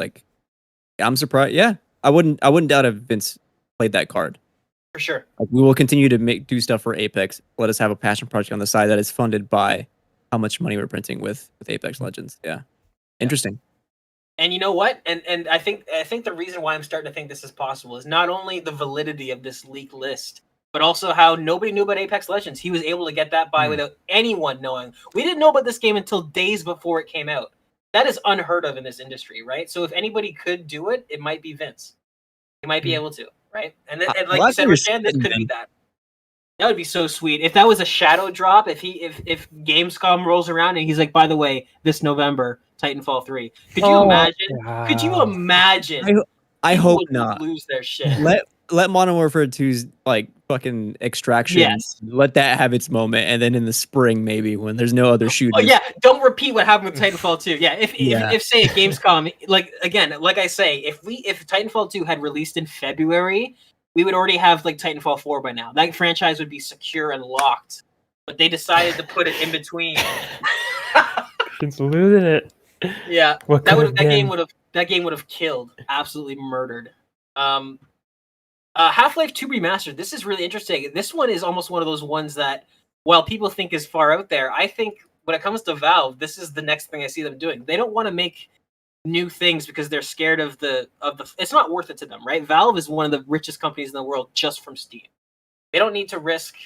I'm surprised. Yeah, I wouldn't doubt if Vince played that card. For sure. We will continue to do stuff for Apex. Let us have a passion project on the side that is funded by how much money we're printing with Apex Legends. Yeah, interesting. And you know what? And I think the reason why I'm starting to think this is possible is not only the validity of this leak list, but also how nobody knew about Apex Legends. He was able to get that by without anyone knowing. We didn't know about this game until days before it came out. That is unheard of in this industry, right? So if anybody could do it, it might be Vince. He might be able to, right? And like you said, Rashan, this could be that. That would be so sweet if that was a shadow drop. If Gamescom rolls around and he's like, by the way, this November, Titanfall 3. Could you imagine? Wow. Could you imagine? I hope not. Lose their shit. Let Modern Warfare 2's fucking Extraction. Yes. Let that have its moment, and then in the spring maybe when there's no other shooters. Oh yeah, don't repeat what happened with Titanfall 2. Yeah, if say at Gamescom, like I say, if Titanfall 2 had released in February, we would already have Titanfall 4 by now. That franchise would be secure and locked. But they decided to put it in between. She's losing it. Yeah, that game would have killed, absolutely murdered. Half-Life 2 Remastered. This is really interesting. This one is almost one of those ones that, while people think is far out there, I think when it comes to Valve, this is the next thing I see them doing. They don't want to make new things because they're scared of the. It's not worth it to them, right? Valve is one of the richest companies in the world just from Steam. They don't need to risk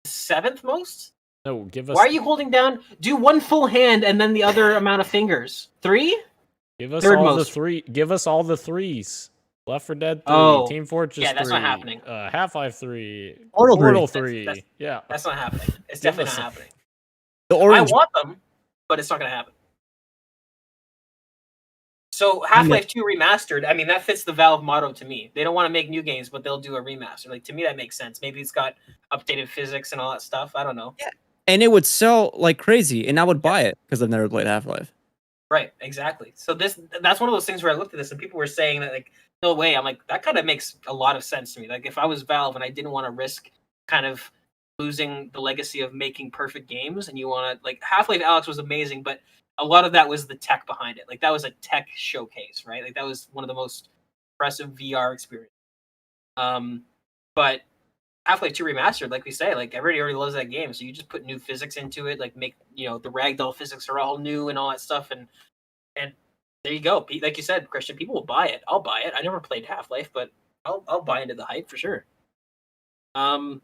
7th most? No, give us. Why are you holding down? Do one full hand and then the other amount of fingers. 3? Give us third all most? the 3. Give us all the 3s. Left 4 Dead 3, Oh, Team Fortress 3. yeah, that's not happening. Half-Life 3, Portal 3. That's- yeah. That's not happening. It's Give definitely us not some. happening. The I orange. want them, but it's not going to happen. So Half-Life 2 remastered, I mean, that fits the Valve motto to me. They don't want to make new games, but they'll do a remaster. Like, to me, that makes sense. Maybe it's got updated physics and all that stuff. I don't know. And it would sell like crazy, and I would buy it because I've never played Half-Life. Right, exactly. So that's one of those things where I looked at this and people were saying that, like, no way. I'm like, that kind of makes a lot of sense to me. Like, if I was Valve and I didn't want to risk kind of losing the legacy of making perfect games, and you want to, like, Half-Life Alyx was amazing, but a lot of that was the tech behind it. Like, that was a tech showcase, right? Like, that was one of the most impressive VR experiences. But Half-Life 2 Remastered, like we say, like, everybody already loves that game, so you just put new physics into it, like, make, the ragdoll physics are all new and all that stuff, and there you go. Like you said, Christian, people will buy it. I'll buy it. I never played Half-Life, but I'll buy into the hype for sure. And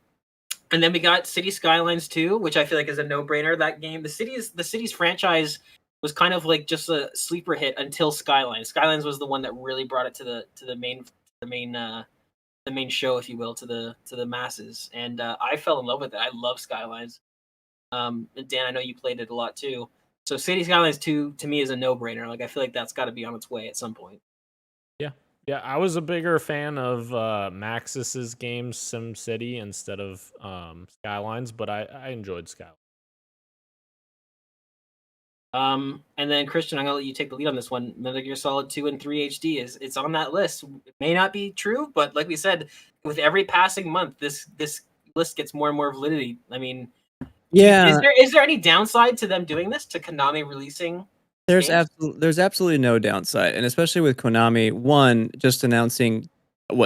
then we got City Skylines 2, which I feel like is a no-brainer. That game, the Cities franchise was kind of like just a sleeper hit until Skylines. Skylines was the one that really brought it to the main show, if you will, to the masses. And I fell in love with it. I love Skylines. And Dan, I know you played it a lot too. So City Skylines 2 to me is a no-brainer. Like, I feel like that's got to be on its way at some point. Yeah, I was a bigger fan of Maxis's game SimCity instead of Skylines, but I enjoyed Skylines. And then Christian, I'm gonna let you take the lead on this one. Metal Gear Solid 2 and 3 HD it's on that list. It may not be true, but like we said, with every passing month, this list gets more and more validity. I mean, Yeah, is there any downside to them doing this, to Konami releasing? there's games? absolutely no downside, and especially with Konami, one just announcing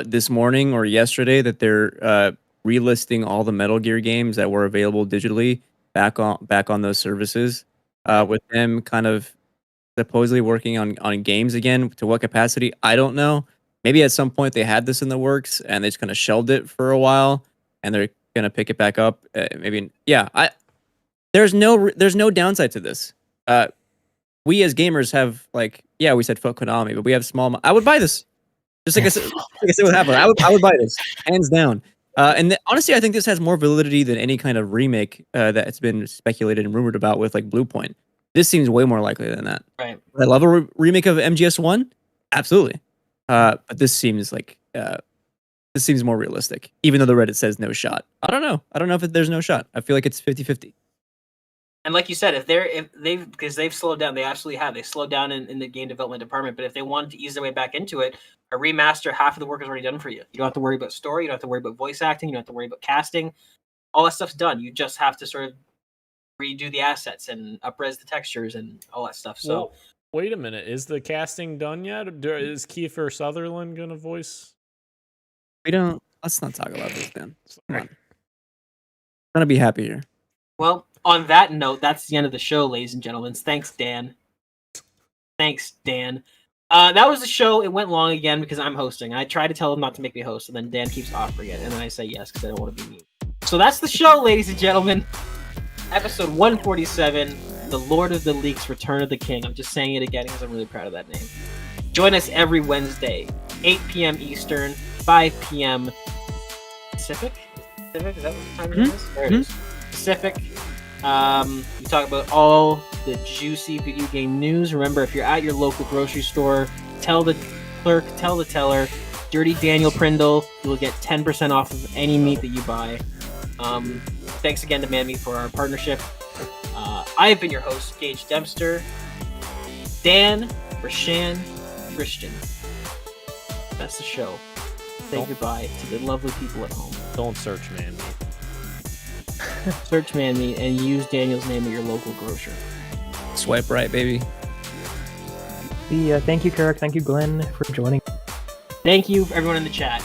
this morning or yesterday that they're relisting all the Metal Gear games that were available digitally back on those services. With them kind of supposedly working on games again. To what capacity, I don't know. Maybe at some point they had this in the works and they just kind of shelved it for a while, and they're gonna pick it back up. Maybe, yeah. There's no downside to this. We as gamers have, like, yeah, we said fuck Konami, but we have small. I would buy this. Just like I said, what happened. I would buy this hands down. And honestly, I think this has more validity than any kind of remake that's been speculated and rumored about with like Bluepoint. This seems way more likely than that. Right. I love a remake of MGS1, absolutely. But this seems like this seems more realistic, even though the Reddit says no shot. I don't know if there's no shot. I feel like it's 50-50. And like you said, because they've slowed down, they absolutely have. They slowed down in the game development department. But if they wanted to ease their way back into it, a remaster, half of the work is already done for you. You don't have to worry about story. You don't have to worry about voice acting. You don't have to worry about casting. All that stuff's done. You just have to sort of redo the assets and upres the textures and all that stuff. So, Well, wait a minute. Is the casting done yet? Is Kiefer Sutherland going to voice? Let's not talk about this, Dan. Come on. I'm gonna be happy here. well, on that note, that's the end of the show, ladies and gentlemen. Thanks, Dan. That was the show. It went long again because I'm hosting. I tried to tell him not to make me host, and then Dan keeps offering it, and then I say yes because I don't want to be mean. So that's the show, ladies and gentlemen. Episode 147, The Lord of the Leaks, Return of the King. I'm just saying it again because I'm really proud of that name. Join us every Wednesday, 8 p.m. Eastern, 5 p.m. Pacific? Is that what the time is? There it is. Pacific. We talk about all the juicy video game news. Remember, if you're at your local grocery store, tell the clerk, tell the teller, Dirty Daniel Prindle, you'll get 10% off of any meat that you buy. Thanks again to Man Meat for our partnership. I have been your host, Gage Dempster. Dan, Rashan, Christian. That's the show. Say goodbye to the lovely people at home. Don't search Man Meat. Search Man Meat and use Daniel's name at your local grocer. Swipe right, baby. Thank you, Kirk. Thank you, Glenn, for joining. Thank you, everyone in the chat.